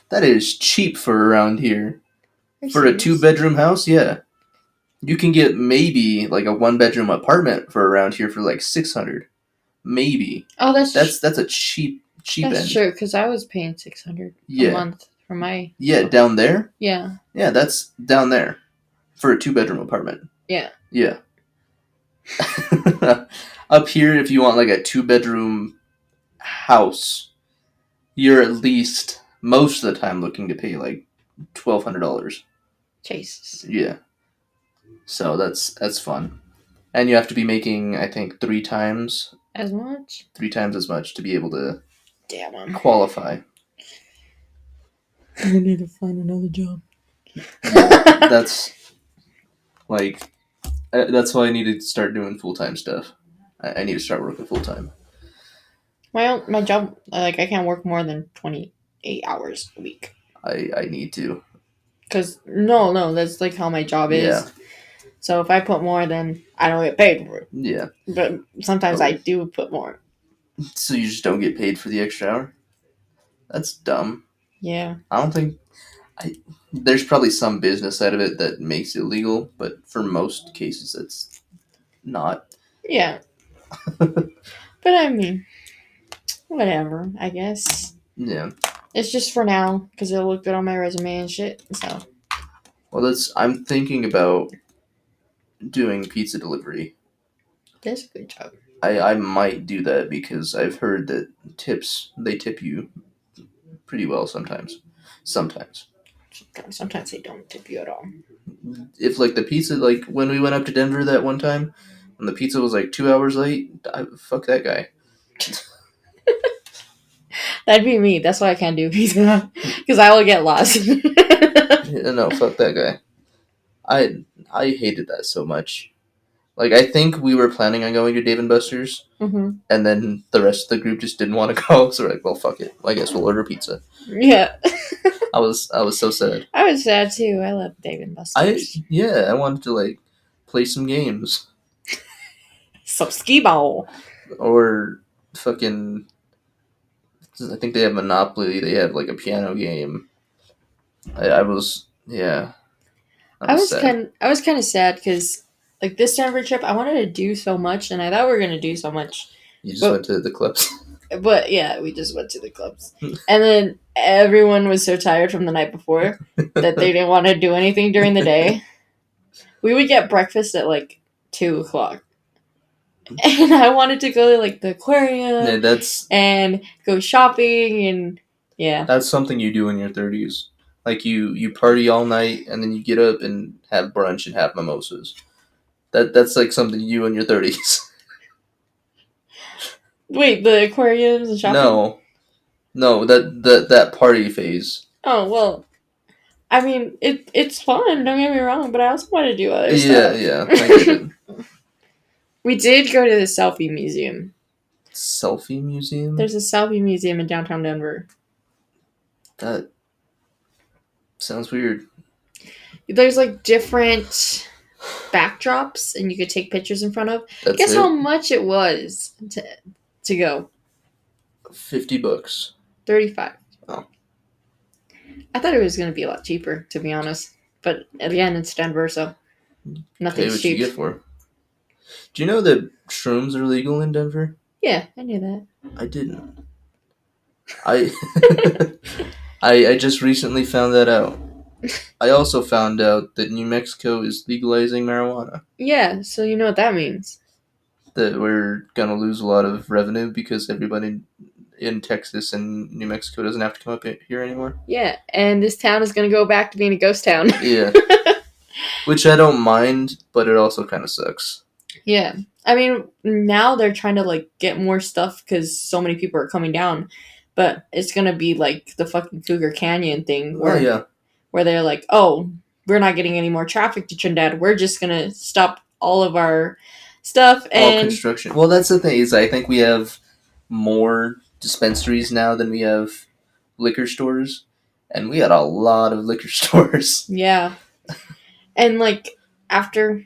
That is cheap for around here. For a
serious?
2-bedroom house, yeah. You can get maybe like a 1-bedroom apartment for around here for like 600, maybe.
Oh, that's
a cheap
that's
end.
true, because I was paying $600 a month for my.
Yeah, down there.
Yeah.
Yeah, that's down there for a 2-bedroom apartment.
Yeah.
Yeah. Up here, if you want like a 2-bedroom house, you're at least most of the time looking to pay like $1,200.
Jesus.
Yeah. So that's fun, and you have to be making, I think, three times
As much?
as much to be able to
Damn.
qualify.
I need to find another job.
That's like that's why I need to start doing full-time stuff. I need to start working full-time.
My job, like, I can't work more than 28 hours a week.
I need to.
Because, no, that's, like, how my job is.
Yeah.
So if I put more, then I don't get paid for it.
Yeah.
But sometimes I do put more.
So you just don't get paid for the extra hour? That's dumb.
Yeah.
I don't think... There's probably some business side of it that makes it legal, but for most cases, it's not.
Yeah. But I mean, whatever, I guess.
Yeah.
It's just for now, because it'll look good on my resume and shit, so.
Well, I'm thinking about doing pizza delivery.
That's a good job.
I might do that because I've heard that they tip you pretty well sometimes. Sometimes.
Sometimes they don't tip you at all.
If like the pizza, like when we went up to Denver that one time, when the pizza was like 2 hours late, fuck that guy.
That'd be me. That's why I can't do pizza. Because I will get lost.
No, fuck that guy. I hated that so much. Like, I think we were planning on going to Dave and Buster's,
Mm-hmm.
and then the rest of the group just didn't want to go, so we're like, well, fuck it. I guess we'll order pizza.
Yeah.
I was so sad.
I was sad too. I love Dave and Buster's.
I wanted to, like, play some games.
Some skee-ball.
Or fucking... I think they have Monopoly. They have, like, a piano game. I was... Yeah.
I was
sad.
kind of sad because, like, this Denver trip, I wanted to do so much, and I thought we were going to do so much.
You just
But-
went to the clubs.
But, yeah, we just went to the clubs. And then everyone was so tired from the night before that they didn't want to do anything during the day. We would get breakfast at, like, 2 o'clock. And I wanted to go to, like, the aquarium
Yeah, that's
and go shopping, and, yeah.
that's something you do in your 30s. Like, you party all night, and then you get up and have brunch and have mimosas. That's like something you do in your 30s.
Wait, the aquariums and shopping?
No, that party phase.
Oh, well, I mean, it's fun, don't get me wrong, but I also want to do other stuff.
Yeah, I get it.
We did go to the selfie museum.
Selfie museum?
There's a selfie museum in downtown Denver.
That sounds weird.
There's, like, different backdrops, and you could take pictures in front of.
That's
Guess
it.
how much it was to go?
$50.
35.
Oh.
I thought it was going to be a lot cheaper, to be honest. But, again, it's Denver, so
Pay
nothing's
what
cheap.
you get for it. Do you know that shrooms are legal in Denver?
Yeah, I knew that.
I didn't. I just recently found that out. I also found out that New Mexico is legalizing marijuana.
Yeah, so you know what that means.
That we're gonna lose a lot of revenue because everybody in Texas and New Mexico doesn't have to come up here anymore.
Yeah, and this town is going to go back to being a ghost town.
Yeah. Which I don't mind, but it also kind of sucks.
Yeah. I mean, now they're trying to, like, get more stuff because so many people are coming down. But it's going to be, like, the fucking Cougar Canyon thing where, where they're like, oh, we're not getting any more traffic to Trinidad. We're just going to stop all of our stuff. And
all construction. Well, that's the thing is I think we have more dispensaries now than we have liquor stores. And we had a lot of liquor stores.
Yeah. And, like, after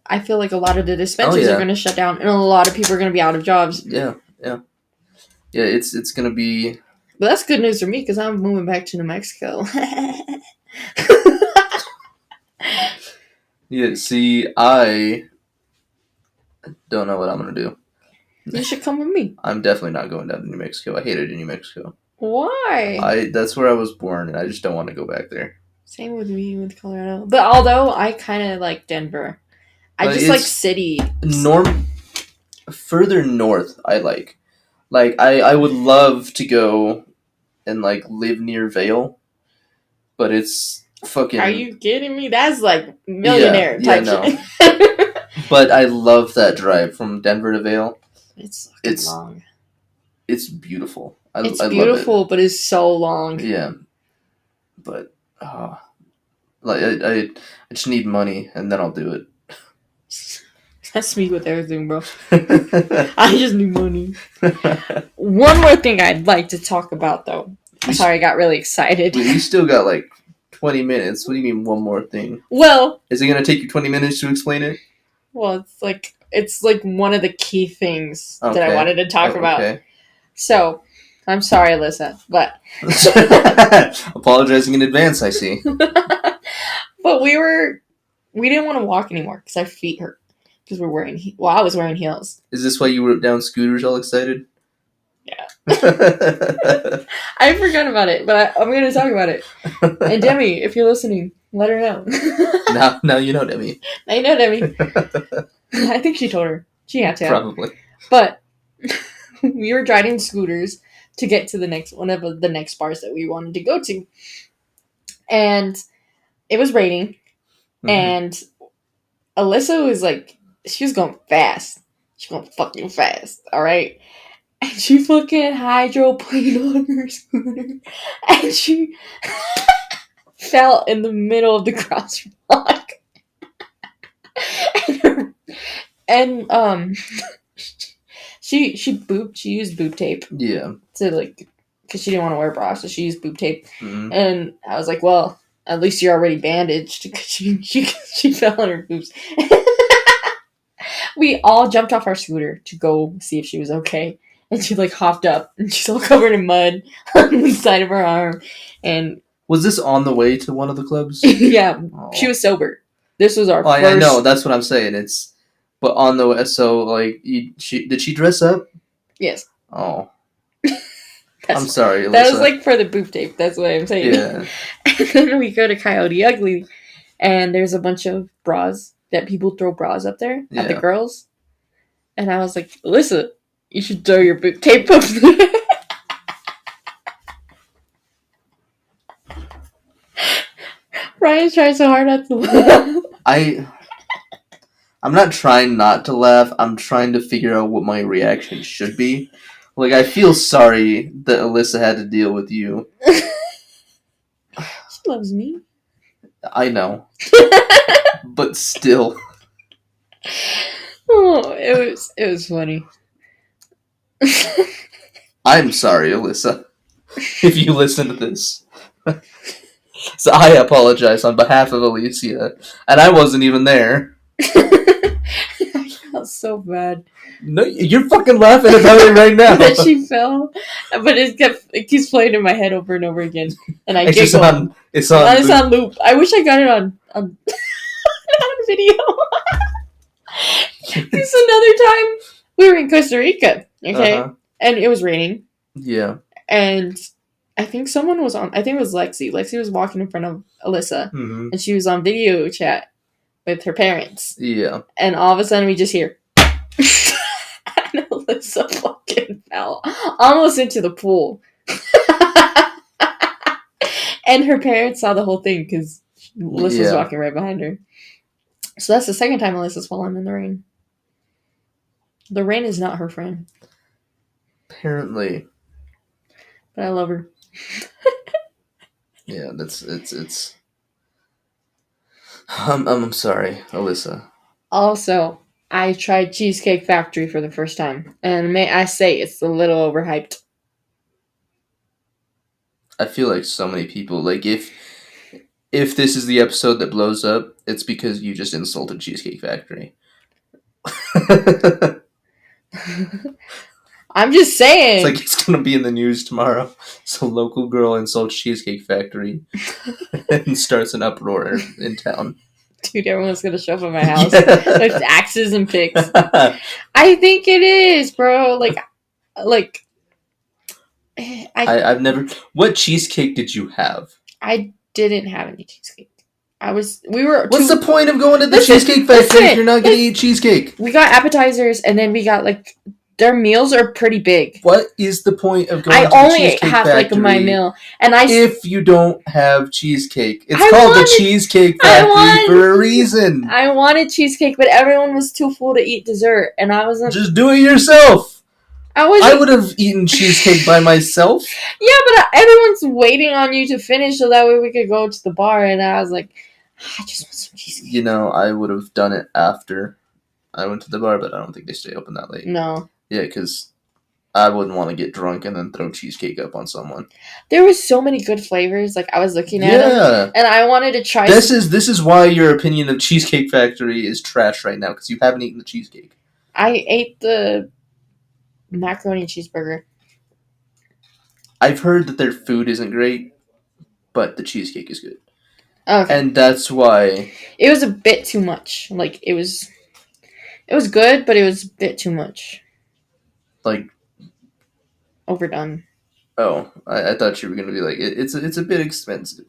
I feel like a lot of the dispensaries are going to shut down, and a lot of people are going to be out of jobs.
Yeah. It's going to be.
But that's good news for me because I'm moving back to New Mexico.
Yeah. See, I don't know what I'm going to do.
You should come with me.
I'm definitely not going down to New Mexico. I hated New Mexico.
Why?
That's where I was born, and I just don't want to go back there.
Same with me with Colorado. But although I kind of like Denver, I just like city.
Further north, I like. Like, I would love to go and, like, live near Vail, but it's fucking...
Are you kidding me? That's, like, millionaire type shit.
But I love that drive from Denver to Vail.
It's long.
It's beautiful. I
beautiful,
love it.
But it's so long.
Yeah. But, like, I just need money, and then I'll do it.
That's me with everything, bro. I just need money. One more thing I'd like to talk about, though. Sorry, I got really excited.
We still got, like, 20 minutes. What do you mean, one more thing?
Well...
Is it going to take you 20 minutes to explain it?
Well, it's like one of the key things that I wanted to talk about.
Okay.
So, I'm sorry, Alyssa, but...
Apologizing in advance, I see.
But we didn't want to walk anymore because our feet hurt. Because I was wearing heels.
Is this why you were down scooters all excited?
Yeah. I forgot about it, but I'm going to talk about it. And Demi, if you're listening, let her know.
Now you know Demi.
I know Demi. I think she told her. She had to.
Probably.
But we were driving scooters to get to the next one of the next bars that we wanted to go to. And it was raining, and Alyssa was like, she was going fast. She going fucking fast, alright? And she fucking hydroplaned on her scooter, and she fell in the middle of the crosswalk. and she used boob tape.
Yeah.
To like, because she didn't want to wear a bra, so she used boob tape.
Mm-hmm.
And I was like, well, at least you're already bandaged, because she fell on her boobs. We all jumped off our scooter to go see if she was okay. And she like hopped up, and she's all covered in mud on the side of her arm. And
was this on the way to one of the clubs?
Yeah, she was sober. This was our first.
I know, that's what I'm saying. It's, but on the way. So like, did she dress up?
Yes.
Oh, I'm sorry, Alyssa.
That was like for the boob tape. That's what I'm saying.
Yeah.
And then we go to Coyote Ugly, and there's a bunch of bras that people throw bras up there at the girls. And I was like, Alyssa, you should throw your boob tape up there. Ryan's trying so hard not to laugh.
I'm not trying not to laugh. I'm trying to figure out what my reaction should be. Like, I feel sorry that Alyssa had to deal with you.
She loves me.
I know. But still.
Oh, it was funny.
I'm sorry, Alyssa, if you listen to this. So I apologize on behalf of Alyssia, and I wasn't even there.
I felt so bad.
No, you're fucking laughing about it right now.
That she fell, but it keeps playing in my head over and over again, and I giggle.
It's on
loop. I wish I got it on on video. This another time we were in Costa Rica, okay, and it was raining.
Yeah,
and I think someone was on. I think it was Lexi. Lexi was walking in front of Alyssa, and she was on video chat with her parents.
Yeah,
and all of a sudden we just hear, and Alyssa fucking fell almost into the pool. And her parents saw the whole thing because Alyssa was walking right behind her. So that's the second time Alyssa's fallen in the rain. The rain is not her friend.
Apparently.
But I love her.
Yeah, it's. I'm sorry, Alyssa.
Also, I tried Cheesecake Factory for the first time, and may I say it's a little overhyped.
I feel like so many people, like, if this is the episode that blows up, it's because you just insulted Cheesecake Factory.
I'm just saying.
It's like it's gonna be in the news tomorrow. So local girl insults Cheesecake Factory and starts an uproar in town. Dude,
everyone's gonna show up at my house with axes and picks. I think it is, bro.
I've never. What cheesecake did you have?
I didn't have any cheesecake. What's
the point of going to the Cheesecake Factory if you're not gonna eat cheesecake?
We got appetizers, and then we got their meals are pretty big.
What is the point of going to the Cheesecake Factory? I only have
my meal, and
if you don't have cheesecake, it's called the Cheesecake Factory for a reason.
I wanted cheesecake, but everyone was too full to eat dessert, and I wasn't.
Just do it yourself. I would have eaten cheesecake by myself.
Yeah, but everyone's waiting on you to finish so that way we could go to the bar, and I was like, I just want some cheesecake.
You know, I would have done it after I went to the bar, but I don't think they stay open that late.
No.
Yeah, because I wouldn't want to get drunk and then throw cheesecake up on someone.
There was so many good flavors. I was looking at them, and I wanted to try.
This is why your opinion of Cheesecake Factory is trash right now, because you haven't eaten the cheesecake.
I ate the macaroni and cheeseburger.
I've heard that their food isn't great, but the cheesecake is good.
Okay.
And that's why
it was a bit too much. It was good, but it was a bit too much. Overdone.
Oh, I thought you were gonna be like, it's a bit expensive.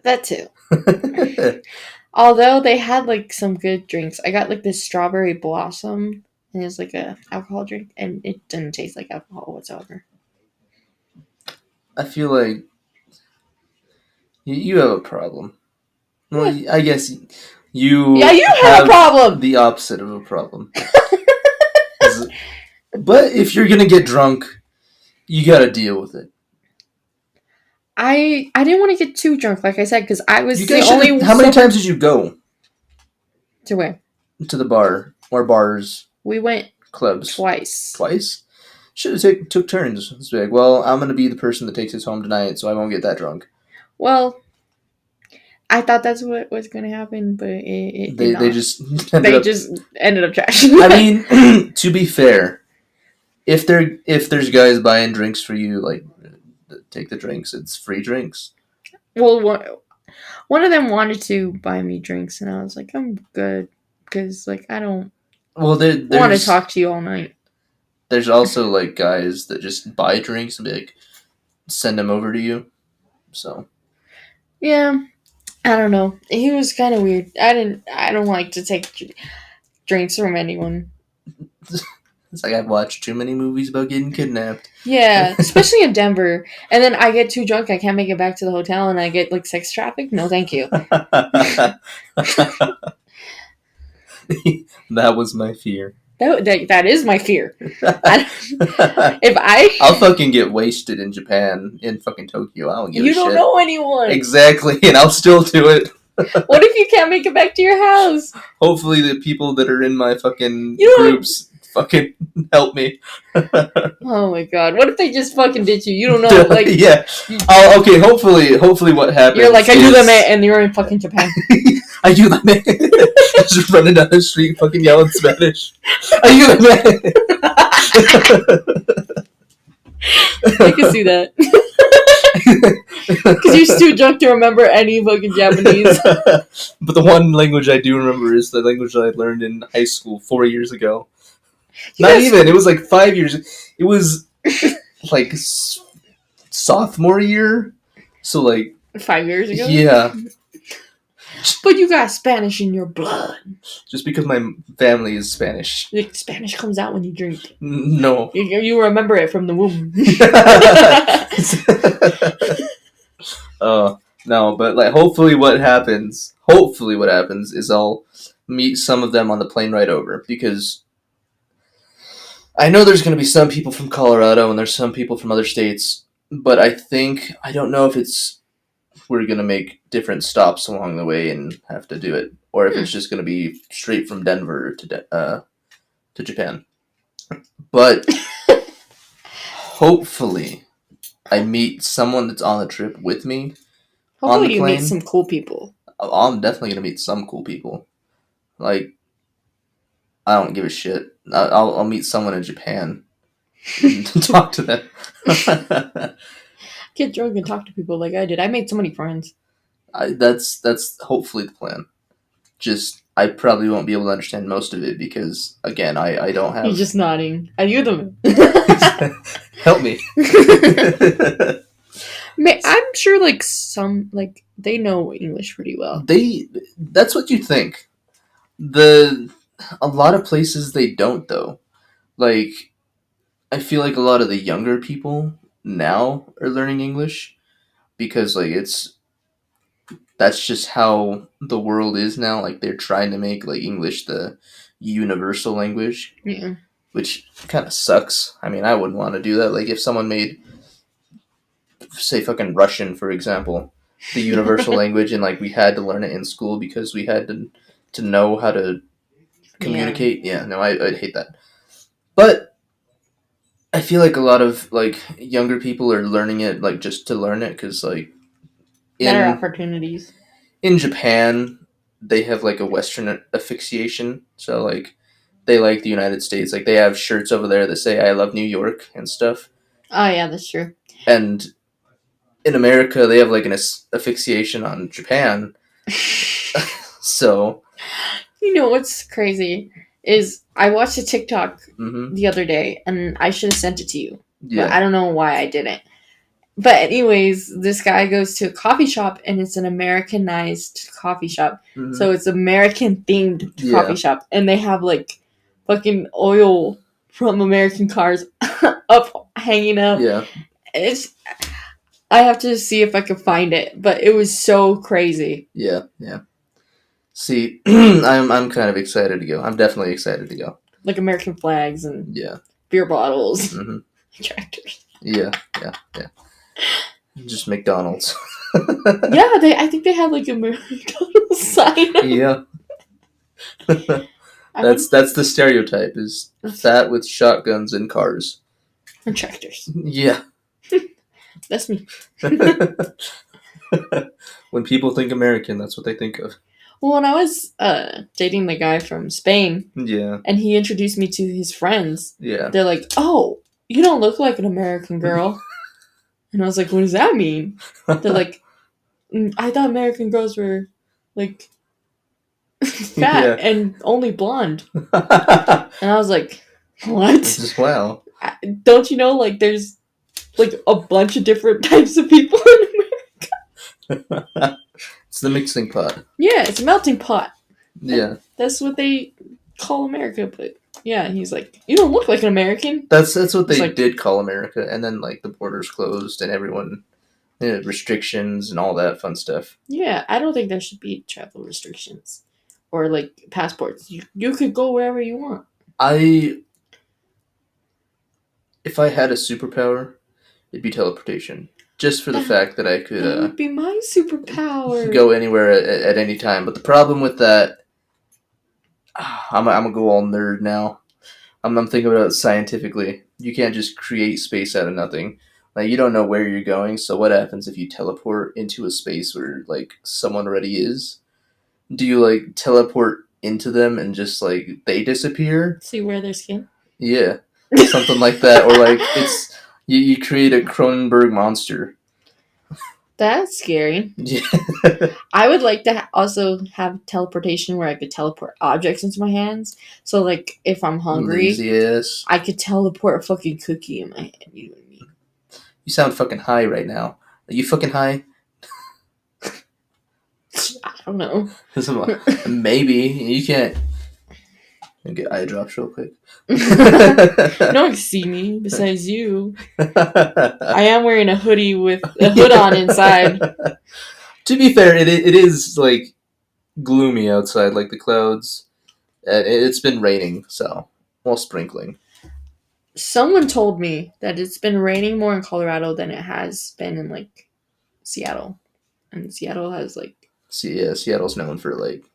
That too. Although they had some good drinks. I got this strawberry blossom and it's like a alcohol drink, and it didn't taste like alcohol whatsoever.
I feel like you have a problem. Well, I guess you
Yeah, you have a problem.
the opposite of a problem. But if you're gonna get drunk, you gotta deal with it.
I didn't want to get too drunk, like I said, because I was
You
the
guys
only.
How many times did you go
To where?
to the bar or bars,
We went
clubs?
twice.
Twice. Should have took turns. It's like, well, I'm gonna be the person that takes us home tonight, so I won't get that drunk.
Well, I thought that's what was going to happen, but it did not.
They just
just ended up trashing.
I mean, to be fair, if there's guys buying drinks for you, like, take the drinks. It's free drinks.
Well, one of them wanted to buy me drinks, and I was like, I'm good, because like I don't want to talk to you all night.
There's also like guys that just buy drinks and be like, send them over to you. So
yeah, I don't know. He was kind of weird. I don't like to take drinks from anyone.
It's like I've watched too many movies about getting kidnapped.
Yeah, especially in Denver. And then I get too drunk, I can't make it back to the hotel, and I get like sex trafficked. No, thank you.
That was my fear.
That is my fear.
I'll fucking get wasted in Japan, in fucking Tokyo. I don't give a shit.
You don't know anyone.
Exactly, and I'll still do it.
What if you can't make it back to your house?
Hopefully the people that are in my fucking groups fucking help me.
Oh my god. What if they just fucking ditch you? You don't know. Like,
yeah. Okay, hopefully what happens.
You're like, ayúdame, and you're in fucking Japan.
Ayúdame. Just running down the street fucking yelling Spanish. Ayúdame.
I can see that. Because you're too drunk to remember any fucking Japanese.
But the one language I do remember is the language that I learned in high school 4 years ago. Not even. It was like 5 years. It was like sophomore year. So like
5 years ago?
Yeah.
But you got Spanish in your blood.
Just because my family is Spanish.
Like, Spanish comes out when you drink.
No.
You remember it from the womb.
No, but like hopefully what happens is I'll meet some of them on the plane ride over, because I know there's going to be some people from Colorado and there's some people from other states, but I don't know if we're going to make different stops along the way and have to do it, or if it's just going to be straight from Denver to Japan. But hopefully I meet someone that's on the trip with me.
Hopefully you meet some cool people.
I'm definitely going to meet some cool people. Like, I don't give a shit. I'll meet someone in Japan and talk to them.
Get drunk and talk to people like I did. I made so many friends.
That's hopefully the plan. Just, I probably won't be able to understand most of it because, again, I don't have...
You're just nodding. Ayúdame.
Help me.
I'm sure, like, some, like, they know English pretty well.
That's what you think. A lot of places they don't, though. Like, I feel like a lot of the younger people now are learning English because, like, that's just how the world is now. Like, they're trying to make, like, English the universal language.
Yeah.
Which kind of sucks. I mean, I wouldn't want to do that. Like, if someone made, say, fucking Russian, for example, the universal language, and, like, we had to learn it in school because we had to know how to communicate. Yeah, no, I'd hate that. But I feel like a lot of, like, younger people are learning it, like, just to learn it, because, like...
Better opportunities.
In Japan, they have, like, a Western asphyxiation, so, like, they like the United States. Like, they have shirts over there that say, I love New York, and stuff.
Oh, yeah, that's true.
And in America, they have, like, an asphyxiation on Japan. So...
You know what's crazy is I watched a TikTok the other day, and I should have sent it to you. Yeah. But I don't know why I didn't. But anyways, this guy goes to a coffee shop, and it's an Americanized coffee shop. Mm-hmm. So it's American-themed coffee shop. And they have, like, fucking oil from American cars up, hanging up.
Yeah.
It's. I have to see if I can find it, but it was so crazy.
Yeah. See, I'm kind of excited to go. I'm definitely excited to go.
Like American flags and
Yeah.
beer bottles,
Mm-hmm.
tractors.
Yeah. Just McDonald's.
Yeah, I think they had like a McDonald's sign.
Yeah. That's the stereotype, is fat with shotguns and cars.
And tractors.
Yeah.
That's me.
When people think American, that's what they think of.
Well, when I was dating the guy from Spain,
Yeah.
and he introduced me to his friends,
Yeah.
they're like, "Oh, you don't look like an American girl." And I was like, "What does that mean?" They're like, "I thought American girls were like fat and only blonde." And I was like, "What?
Just wow.
Don't you know, like, there's like a bunch of different types of people in America?"
It's the mixing pot.
Yeah, it's a melting pot.
Yeah.
That's what they call America, but yeah, he's like, "You don't look like an American."
That's what they
like,
did call America, and then like the borders closed and everyone, restrictions and all that fun stuff.
Yeah, I don't think there should be travel restrictions or like passports. You could go wherever you want.
If I had a superpower, it'd be teleportation. Just for the fact that I could
That would be my superpower.
go anywhere at any time. But the problem with that, I'm gonna go all nerd now. I'm thinking about it scientifically. You can't just create space out of nothing. Like, you don't know where you're going, so what happens if you teleport into a space where like someone already is? Do you like teleport into them and just like they disappear?
So you wear their skin?
Yeah. Something like that. Or like it's you create a Cronenberg monster.
That's scary.
Yeah.
I would like to also have teleportation where I could teleport objects into my hands. So like if I'm hungry,
Lazy ass.
I could teleport a fucking cookie in my hand. You know what I mean?
You sound fucking high right now. Are you fucking high?
I don't know.
Maybe. You can't. Get eye drops real quick.
No one can see me besides you. I am wearing a hoodie with a hood on inside.
To be fair, it is like gloomy outside, like the clouds. It's been raining, so well, sprinkling.
Someone told me that it's been raining more in Colorado than it has been in like Seattle, and Seattle has like.
Seattle's known for like.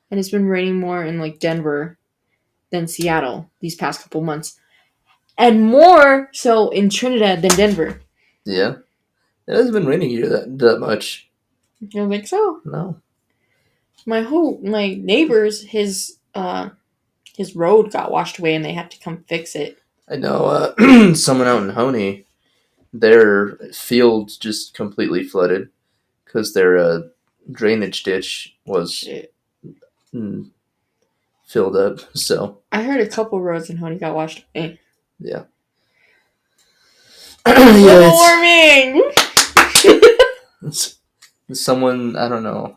And it's been raining more in like Denver than Seattle these past couple months, and more so in Trinidad than Denver.
Yeah, it hasn't been raining here that much.
You don't think so?
No.
My neighbors, his road got washed away and they had to come fix it.
I know someone out in Honey, their field just completely flooded because their drainage ditch was filled up. So
I heard a couple roads in Honey got washed away.
Yeah.
Global warming!
Someone, I don't know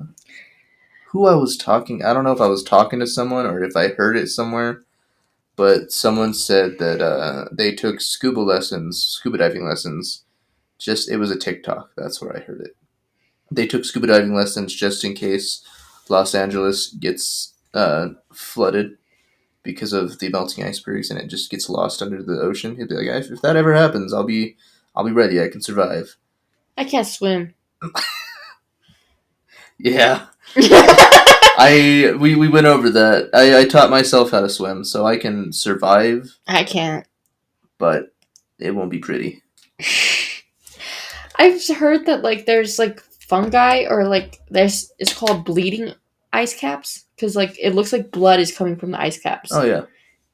who I was talking. I don't know if I was talking to someone or if I heard it somewhere, but someone said that they took scuba diving lessons. It was a TikTok. That's where I heard it. They took scuba diving lessons just in case Los Angeles gets flooded because of the melting icebergs and it just gets lost under the ocean. He'd be like, if that ever happens, I'll be ready. I can survive.
I can't swim.
Yeah. We went over that. I taught myself how to swim, so I can survive.
I can't.
But it won't be pretty.
I've heard that like there's like fungi or like it's called bleeding ice caps because like it looks like blood is coming from the ice caps.
Oh yeah.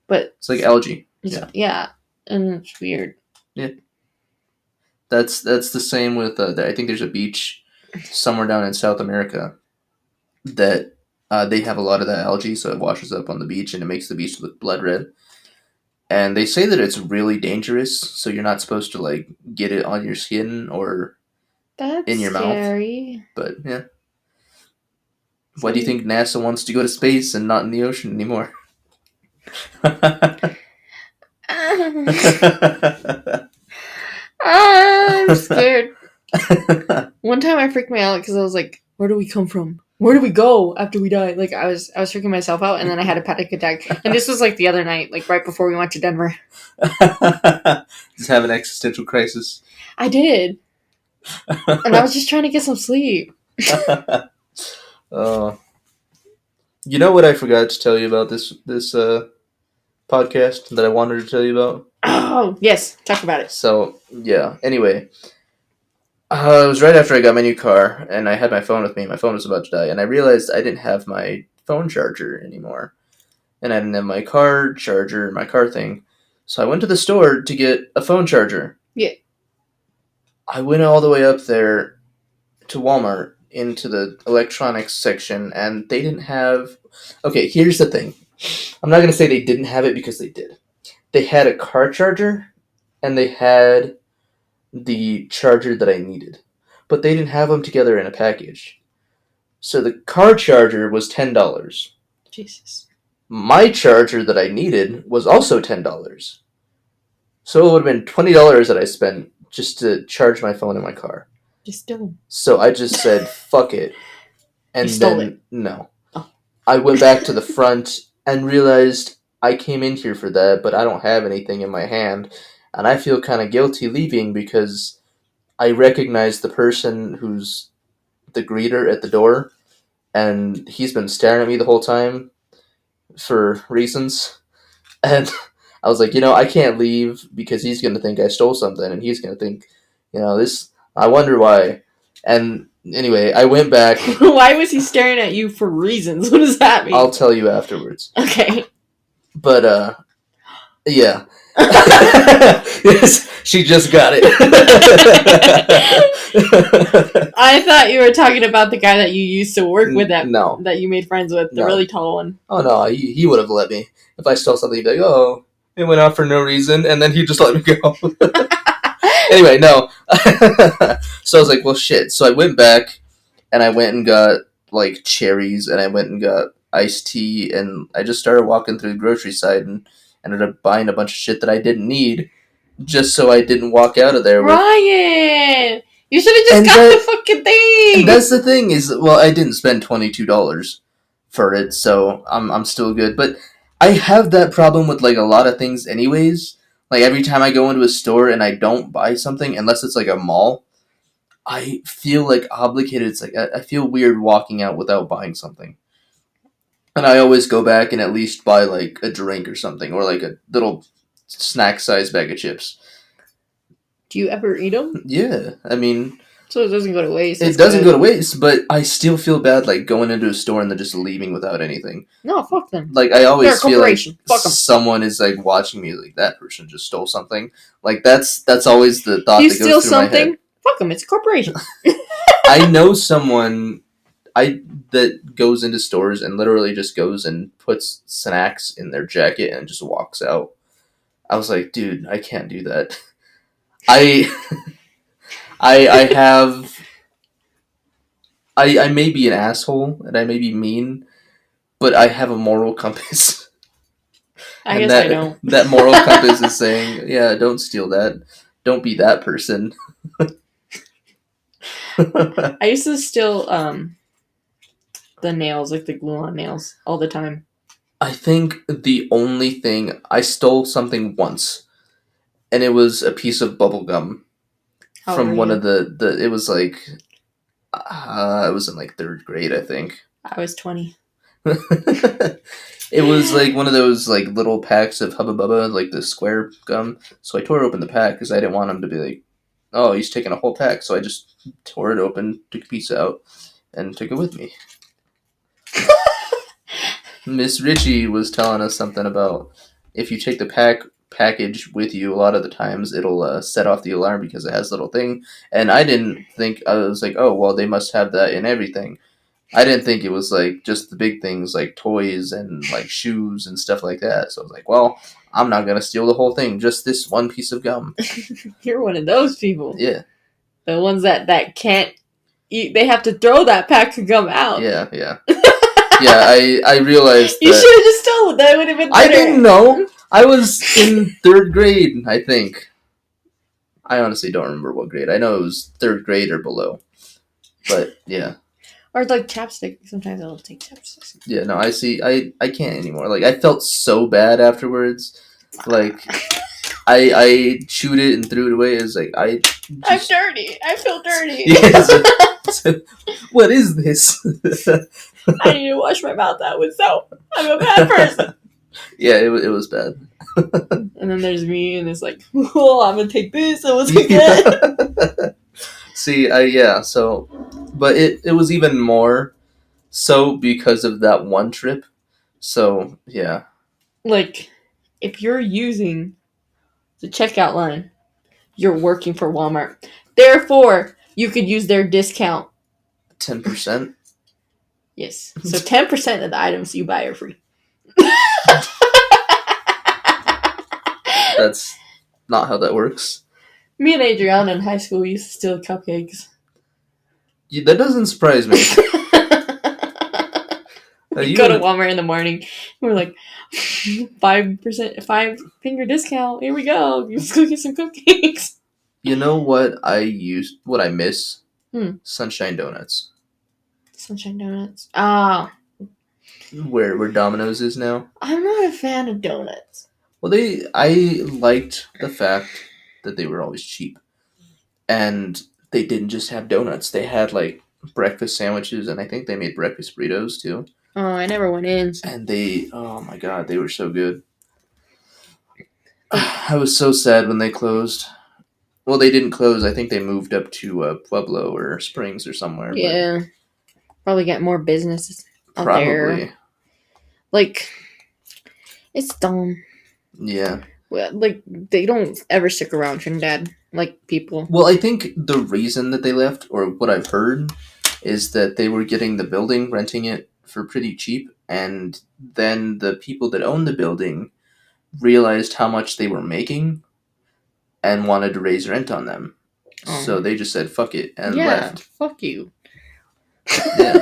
But
it's like algae.
Yeah, and it's weird.
Yeah. That's the same with I think there's a beach somewhere down in South America that they have a lot of that algae, so it washes up on the beach and it makes the beach look blood red. And they say that it's really dangerous, so you're not supposed to like get it on your skin or in your mouth. But yeah. Why do you think NASA wants to go to space and not in the ocean anymore?
I'm scared. One time I freaked me out because I was like, where do we come from? Where do we go after we die? Like I was freaking myself out, and then I had a panic attack. And this was like the other night, like right before we went to Denver.
Just have an existential crisis.
I did. And I was just trying to get some sleep.
You know what I forgot to tell you about this podcast that I wanted to tell you about?
Oh, yes. Talk about it.
So, yeah. Anyway, it was right after I got my new car, and I had my phone with me. My phone was about to die, and I realized I didn't have my phone charger anymore. And I didn't have my car charger, my car thing. So I went to the store to get a phone charger.
Yeah.
I went all the way up there to Walmart into the electronics section, and they didn't have... Okay, here's the thing. I'm not going to say they didn't have it because they did. They had a car charger, and they had the charger that I needed. But they didn't have them together in a package. So the car charger was $10.
Jesus.
My charger that I needed was also $10. So it would have been $20 that I spent just to charge my phone in my car.
Just stole them.
So I just said, fuck it. And
You stole
then,
it.
no.
Oh.
I went back to the front and realized I came in here for that, but I don't have anything in my hand. And I feel kind of guilty leaving because I recognize the person who's the greeter at the door, and he's been staring at me the whole time for reasons. And I was like, I can't leave because he's going to think I stole something, and he's going to think, this, I wonder why. And anyway, I went back.
Why was he staring at you for reasons? What does that mean?
I'll tell you afterwards.
Okay.
But, yeah. Yes, she just got it.
I thought you were talking about the guy that you used to work with
No.
that you made friends with, the really tall one.
Oh, no, he would have let me. If I stole something, he'd be like, oh, it went out for no reason, and then he'd just let me go. Anyway, no. So I was like, well, shit. So I went back, and I went and got, like, cherries, and I went and got iced tea, and I just started walking through the grocery side, and ended up buying a bunch of shit that I didn't need, just so I didn't walk out of there with...
Ryan! You should have just got the fucking thing!
And that's the thing, is, well, I didn't spend $22 for it, so I'm still good. But I have that problem with, like, a lot of things anyways. Like, every time I go into a store and I don't buy something, unless it's, like, a mall, I feel, like, obligated. It's like, I feel weird walking out without buying something. And I always go back and at least buy, like, a drink or something, or, like, a little snack-sized bag of chips.
Do you ever eat them?
Yeah, I mean...
So it doesn't go to waste.
It doesn't go to waste, but I still feel bad, like, going into a store and then just leaving without anything.
No, fuck them.
Like, I always feel like
fuck 'em.
someone is, like, watching me, like, that person just stole something. Like, that's always the thought that goes through my head. You steal something?
Fuck them, it's a corporation.
I know someone that goes into stores and literally just goes and puts snacks in their jacket and just walks out. I was like, dude, I can't do that. I may be an asshole and I may be mean, but I have a moral compass.
I guess I don't.
That moral compass is saying, yeah, don't steal that. Don't be that person.
I used to steal the nails, like the glue-on nails, all the time.
I think the only thing... I stole something once, and it was a piece of bubble gum from one of the... It was like... I was in, like, 3rd grade, I think.
I was 20.
It was, like, one of those, like, little packs of Hubba Bubba, like, the square gum. So I tore open the pack, because I didn't want him to be like, oh, he's taking a whole pack. So I just tore it open, took a piece out, and took it with me. Miss Ritchie was telling us something about if you take the package with you, a lot of the times it'll set off the alarm because it has a little thing. And I didn't think... I was like, oh, well, they must have that in everything. I didn't think it was, like, just the big things, like toys and, like, shoes and stuff like that. So I was like, well, I'm not going to steal the whole thing, just this one piece of gum.
You're one of those people.
Yeah.
The ones that can't eat, they have to throw that pack of gum out.
Yeah. I realized
You
that
should have just told. That would have been better.
I didn't know. I was in 3rd grade, I think. I honestly don't remember what grade. I know it was 3rd grade or below. But yeah.
Or like chapstick. Sometimes I'll take chapsticks.
Yeah, no, I see. I can't anymore. Like, I felt so bad afterwards. Like, I chewed it and threw it away. It was like,
I'm dirty. I feel dirty.
So, what is this?
I need to wash my mouth out with soap. I'm a bad person.
Yeah, it was bad.
And then there's me, and it's like, oh, I'm gonna take this. I'm gonna take that.
See, so, but it was even more so because of that one trip. So, yeah.
Like, if you're using the checkout line, you're working for Walmart. Therefore, you could use their discount.
10%?
Yes. So 10% of the items you buy are free.
That's not how that works.
Me and Adriana in high school used to steal cupcakes.
Yeah, that doesn't surprise me.
We go to Walmart in the morning. We're like, 5%, 5-finger discount. Here we go. Let's go get some cupcakes.
You know what I miss?
Sunshine
Donuts.
Sunshine Donuts. Ah.
Where Domino's is now.
I'm not a fan of donuts.
Well, I liked the fact that they were always cheap. And they didn't just have donuts. They had, like, breakfast sandwiches, and I think they made breakfast burritos, too.
Oh, I never went in.
And oh my god, they were so good. I was so sad when they closed. Well, they didn't close. I think they moved up to Pueblo or Springs or somewhere.
Yeah. Probably got more businesses out there. Like, it's dumb.
Yeah.
Well, like, they don't ever stick around, Trinidad, like people.
Well, I think the reason that they left, or what I've heard, is that they were getting the building, renting it for pretty cheap, and then the people that owned the building realized how much they were making and wanted to raise rent on them. Oh. So they just said, fuck it, and left.
Fuck you. Yeah.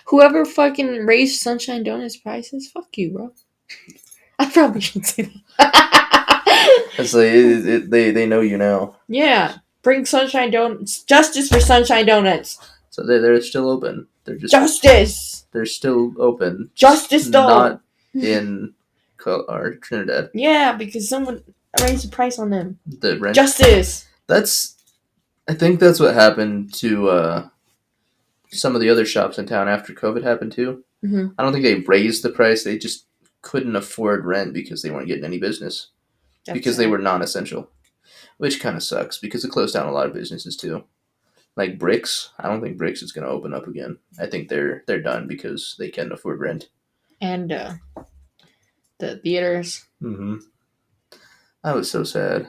Whoever fucking raised Sunshine Donuts prices, fuck you, bro. I probably shouldn't say that.
It's like, they know you now.
Yeah. Bring Sunshine Donuts. Justice for Sunshine Donuts.
So they're still open. They're just
Justice!
They're still open.
Justice, though!
Not in Trinidad.
Yeah, because someone raised the price on them.
The rent.
Justice!
I think that's what happened to some of the other shops in town after COVID happened too.
Mm-hmm.
I don't think they raised the price. They just couldn't afford rent because they weren't getting any business. Because they were non-essential. Which kind of sucks because it closed down a lot of businesses too. Like Bricks, I don't think Bricks is going to open up again. I think they're done because they can't afford rent.
And the theaters.
Mm-hmm. I was so sad.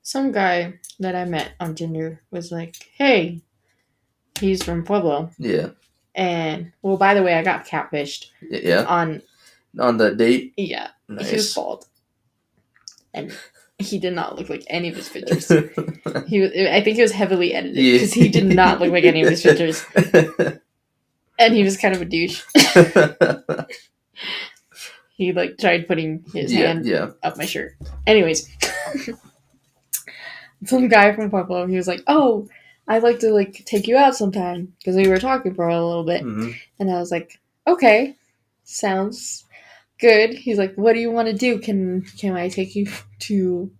Some guy that I met on Tinder was like, hey, he's from Pueblo.
Yeah.
And, well, by the way, I got catfished.
Yeah? On the date?
Yeah.
Nice.
He was bald. And he did not look like any of his pictures. I think he was heavily edited because he did not look like any of his pictures. And he was kind of a douche. He like tried putting his hand up my shirt. Anyways, some guy from Pueblo, he was like, "Oh, I'd like to like take you out sometime," because we were talking for a little bit, and I was like, "Okay, sounds good." He's like, "What do you want to do? Can I take you to?"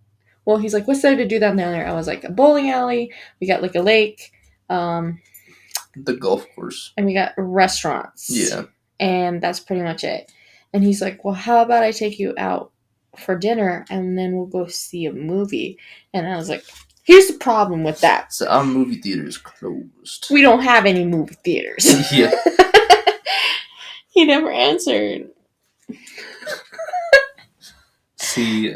Well, he's like, "What's there to do down there?" I was like, "A bowling alley. We got like a lake,
the golf course,
and we got restaurants.
Yeah,
and that's pretty much it." And he's like, "Well, how about I take you out for dinner and then we'll go see a movie?" And I was like, "Here's the problem with that.
So our movie theater is closed.
We don't have any movie theaters."
Yeah.
He never answered.
See,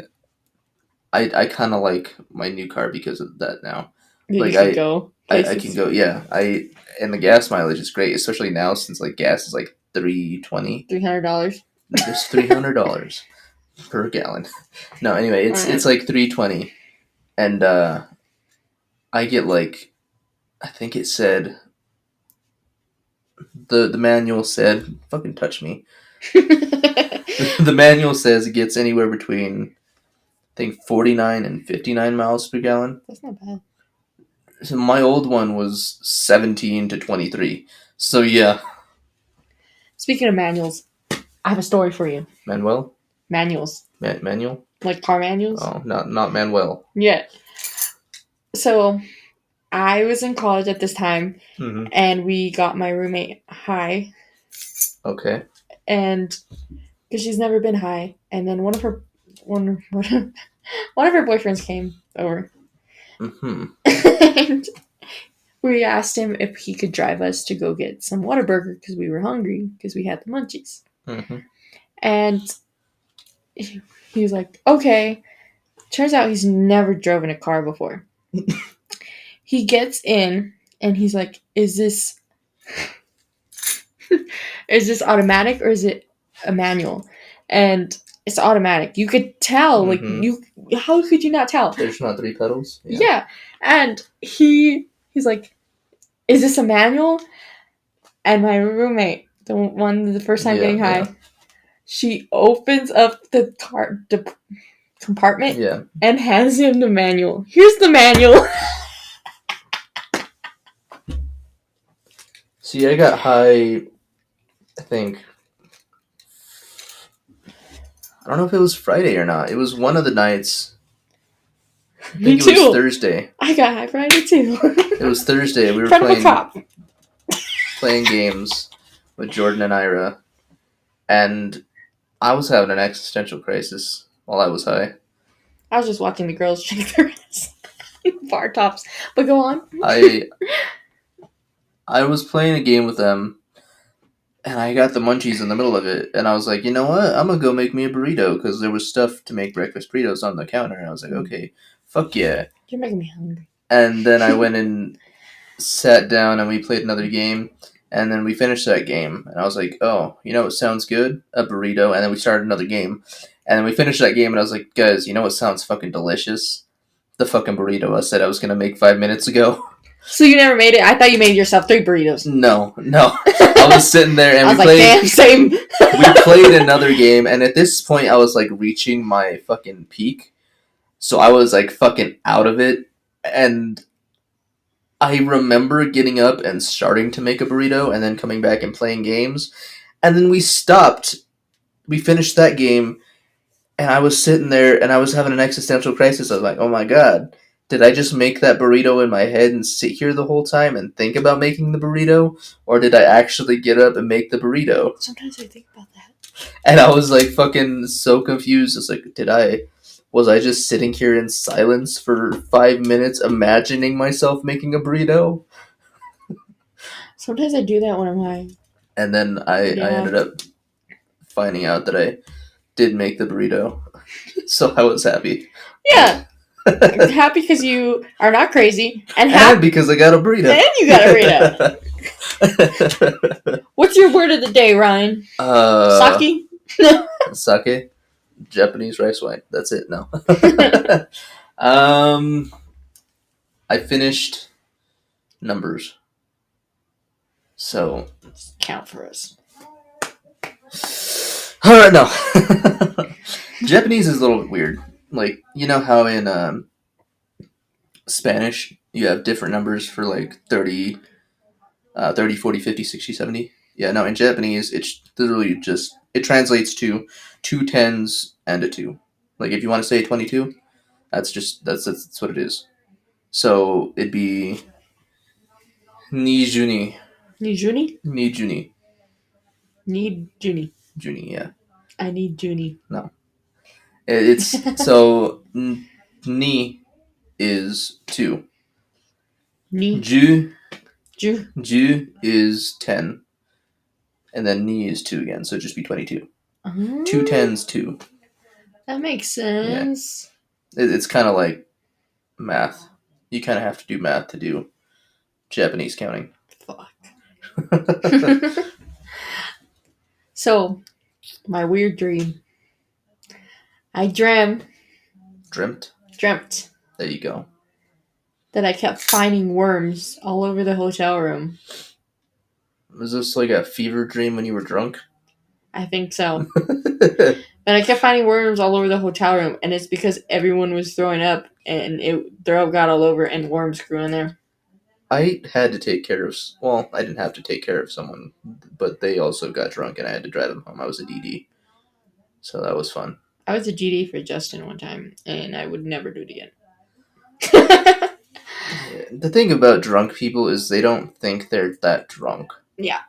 I kind of like my new car because of that now.
Like I can go.
I can go. Yeah, and the gas mileage is great, especially now since like gas is like $300. Just $300 per gallon. No, anyway, it's like $3.20, and I get like, I think it said the manual said, fucking touch me. The manual says it gets anywhere between, I think, 49 and 59 miles per gallon.
That's not bad.
So my old one was 17 to 23. So yeah.
Speaking of manuals, I have a story for you.
Manuel?
Manuals.
Manual?
Like car manuals?
Oh, not Manuel.
Yeah. So, I was in college at this time,
Mm-hmm.
and we got my roommate high.
Okay.
And because she's never been high, and then one of her boyfriends came over,
Mm-hmm.
and we asked him if he could drive us to go get some Whataburger because we were hungry because we had the munchies.
Mm-hmm.
And he was like, "Okay." Turns out he's never driven a car before. He gets in and he's like, "Is this automatic or is it a manual?" And it's automatic. You could tell,
Mm-hmm.
how could you not tell?
There's not 3 pedals?
Yeah. And he's like, "Is this a manual?" And my roommate, the first time getting high, she opens up the compartment and hands him the manual. Here's the manual.
See, I got high, I think, I don't know if it was Friday or not. It was one of the nights. I
Me
think it
too.
was Thursday.
I got high Friday too.
It was Thursday. We were playing games with Jordan and Ira, and I was having an existential crisis while I was high.
I was just watching the girls shake their ass bar tops. But go on.
I was playing a game with them, and I got the munchies in the middle of it, and I was like, you know what? I'm gonna go make me a burrito because there was stuff to make breakfast burritos on the counter, and I was like, okay, fuck yeah.
You're making me hungry.
And then I went and sat down, and we played another game, and then we finished that game, and I was like, oh, you know what sounds good? A burrito. And then we started another game, and then we finished that game, and I was like, guys, you know what sounds fucking delicious? The fucking burrito I said I was gonna make 5 minutes ago.
So you never made it? I thought you made yourself 3 burritos.
No. I was sitting there and we played.
Damn, same.
We played another game, and at this point, I was like reaching my fucking peak, so I was like fucking out of it, and I remember getting up and starting to make a burrito, and then coming back and playing games, and then we stopped. We finished that game, and I was sitting there, and I was having an existential crisis. I was like, "Oh my god." Did I just make that burrito in my head and sit here the whole time and think about making the burrito? Or did I actually get up and make the burrito?
Sometimes I think about that.
And I was like fucking so confused. It's like, was I just sitting here in silence for 5 minutes imagining myself making a burrito?
Sometimes I do that when I'm high.
And then I ended up finding out that I did make the burrito. So I was happy.
Yeah. Happy because you are not crazy, and
because I got a burrito.
And you got a burrito. What's your word of the day, Ryan? Sake?
Sake? Japanese rice wine. That's it. No. I finished Numbers. So
count for us.
Alright, no. Japanese is a little weird. Like, you know how in Spanish you have different numbers for like 30, 40, 50, 60, 70? Yeah, no, in Japanese it's literally just, it translates to 2 tens and a 2. Like if you want to say 22, that's what it is. So it'd be Nijuni.
Nijuni?
Nijuni.
Need Junie.
Junie, yeah.
I need Junie.
No. It's so ni is 2.
Ni.
Ju is 10. And then ni is 2 again, so it'd just be 22. 2 tens, 2.
That makes sense.
Yeah. It's kind of like math. You kind of have to do math to do Japanese counting.
Fuck. So, my weird dream. I dreamt.
There you go.
That I kept finding worms all over the hotel room.
Was this like a fever dream when you were drunk?
I think so. And I kept finding worms all over the hotel room, and it's because everyone was throwing up, and throw up got all over, and worms grew in there.
I had to take care of. Well, I didn't have to take care of someone, but they also got drunk, and I had to drive them home. I was a DD, so that was fun.
I was a GD for Justin one time, and I would never do it again.
Yeah. The thing about drunk people is they don't think they're that drunk.
Yeah.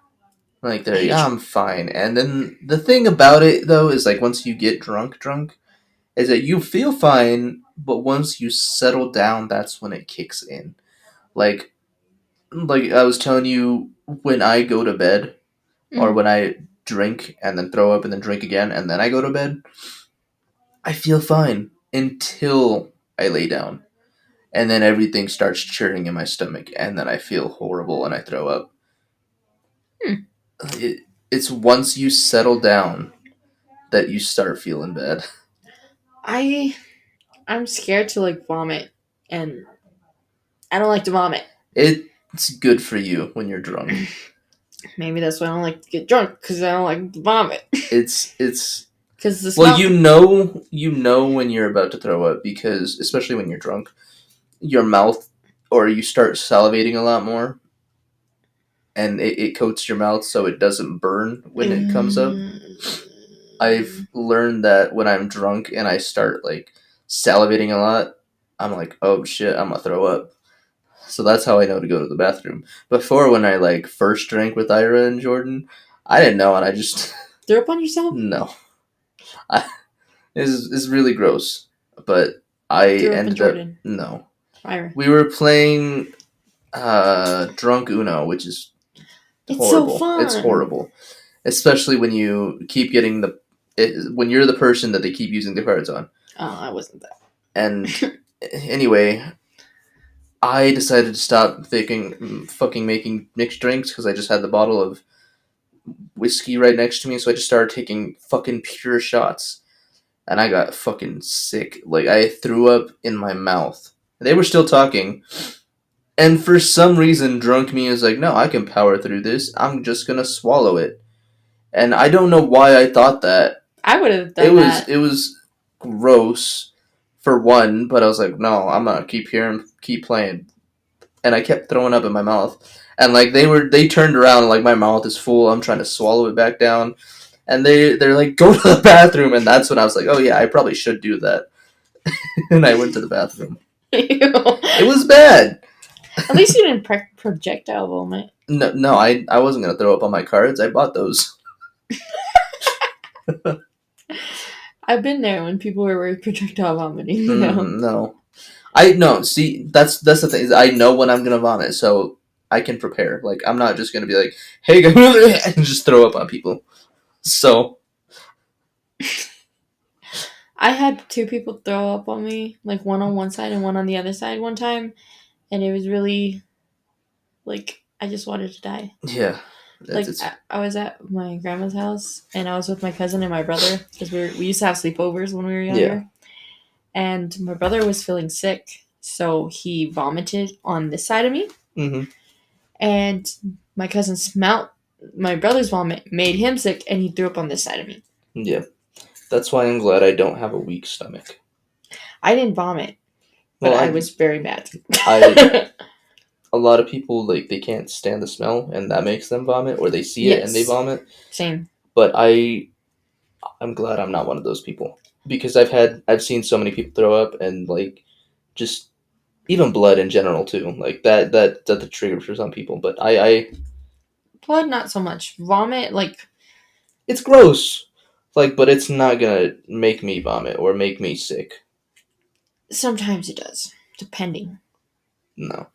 Like they're, yeah, I'm fine. And then the thing about it though is like once you get drunk, is that you feel fine, but once you settle down, that's when it kicks in. Like like I was telling you, when I go to bed or
Mm.
when I drink and then throw up and then drink again and then I go to bed, I feel fine until I lay down. And then everything starts churning in my stomach and then I feel horrible and I throw up.
Hmm.
It, it's once you settle down that you start feeling bad.
I I'm scared to like vomit, and I don't like to vomit.
It's good for you when you're drunk.
Maybe that's why I don't like to get drunk, because I don't like to vomit.
It's
Because the
well,
smell.
you know when you're about to throw up because especially when you're drunk, your mouth or you start salivating a lot more, and it coats your mouth so it doesn't burn when it comes up. I've learned that when I'm drunk and I start like salivating a lot, I'm like, oh shit, I'm gonna throw up. So that's how I know to go to the bathroom. Before, when I like first drank with Ira and Jordan, I didn't know, and I just
Throw up on yourself?
no. I, it's really gross. But I
Throw up in
ended up
Jordan.
no.
Fire.
We were playing Drunk Uno, which is
It's so
horrible.
fun.
It's horrible, especially when you keep getting when you're the person that they keep using the cards on.
Oh, I wasn't that.
And anyway, I decided to stop fucking making mixed drinks because I just had the bottle of whiskey right next to me, so I just started taking fucking pure shots, and I got fucking sick. Like I threw up in my mouth. They were still talking, and for some reason, drunk me is like, no, I can power through this. I'm just gonna swallow it, and I don't know why I thought that.
I would have done that.
It was gross for one, but I was like, no, I'm gonna keep hearing, keep playing, and I kept throwing up in my mouth. And like they turned around, and like my mouth is full. I'm trying to swallow it back down, and they're like, go to the bathroom, and that's when I was like, oh yeah, I probably should do that. And I went to the bathroom. It was bad.
At least you didn't projectile vomit.
No, I wasn't gonna throw up on my cards. I bought those.
I've been there when people were projectile vomiting. You know?
No, I no. See, that's the thing. Is I know when I'm gonna vomit, so I can prepare. Like I'm not just gonna be like, hey, guys, and just throw up on people. So
I had two people throw up on me, like one on one side and one on the other side one time, and it was really like I just wanted to die.
yeah,
Like I was at my grandma's house and I was with my cousin and my brother because we used to have sleepovers when we were younger.
Yeah.
And my brother was feeling sick, so he vomited on this side of me.
Mm-hmm.
And my cousin smelled my brother's vomit, made him sick, and he threw up on this side of me.
Yeah, that's why I'm glad I don't have a weak stomach.
I didn't vomit, but
Well,
I was very mad.
A lot of people like they can't stand the smell, and that makes them vomit, or they see it and they
Yes.
vomit.
Same.
But I'm glad I'm not one of those people because I've seen so many people throw up and like just even blood in general too. Like that's a trigger for some people. But I
Blood, not so much. Vomit, like
it's gross. Like, but it's not gonna make me vomit or make me sick.
sometimes it does, depending.
No,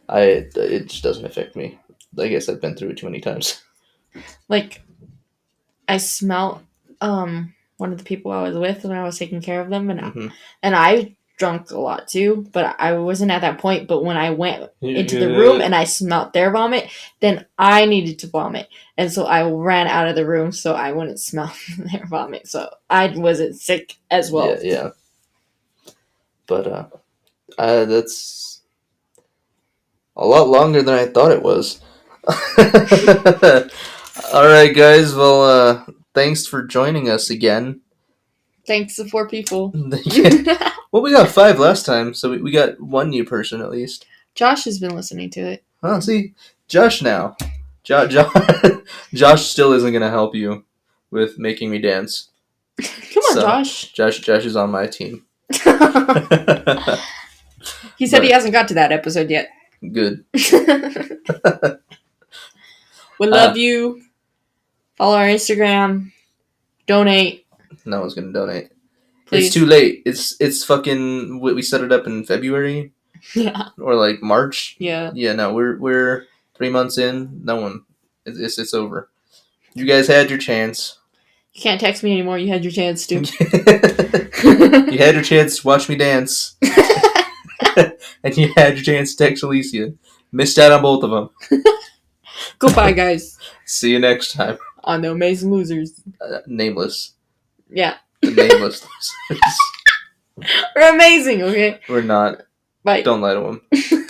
it just doesn't affect me. I guess I've been through it too many times.
Like I smelled one of the people I was with when I was taking care of them, and
Mm-hmm.
and I drunk a lot too, but I wasn't at that point. But when I went into the room and I smelled their vomit, then I needed to vomit, and so I ran out of the room so I wouldn't smell their vomit. So I wasn't sick as well.
Yeah. But that's a lot longer than I thought it was. All right, guys. Well, thanks for joining us again.
Thanks to 4 people.
Well, we got 5 last time, so we got 1 new person at least.
Josh has been listening to it.
Oh, see, Josh now. Josh still isn't gonna help you with making me dance.
Come on,
So,
Josh.
Josh is on my team.
He said
But-
he hasn't got to that episode yet.
Good.
We love you. Follow our Instagram. Donate.
No one's gonna donate.
Please.
It's too late. It's fucking. We set it up in February
Yeah.
or like March.
Yeah.
Yeah. No, we're 3 months in. No one. It's over. You guys had your chance.
You can't text me anymore. You had your chance to.
You had your chance to watch me dance. And you had your chance to text Alyssia. Missed out on both of them.
Goodbye, guys.
See you next time.
On the Amazing Losers.
Nameless.
Yeah.
The nameless losers.
We're amazing, okay?
We're not.
Bye.
Don't lie to them.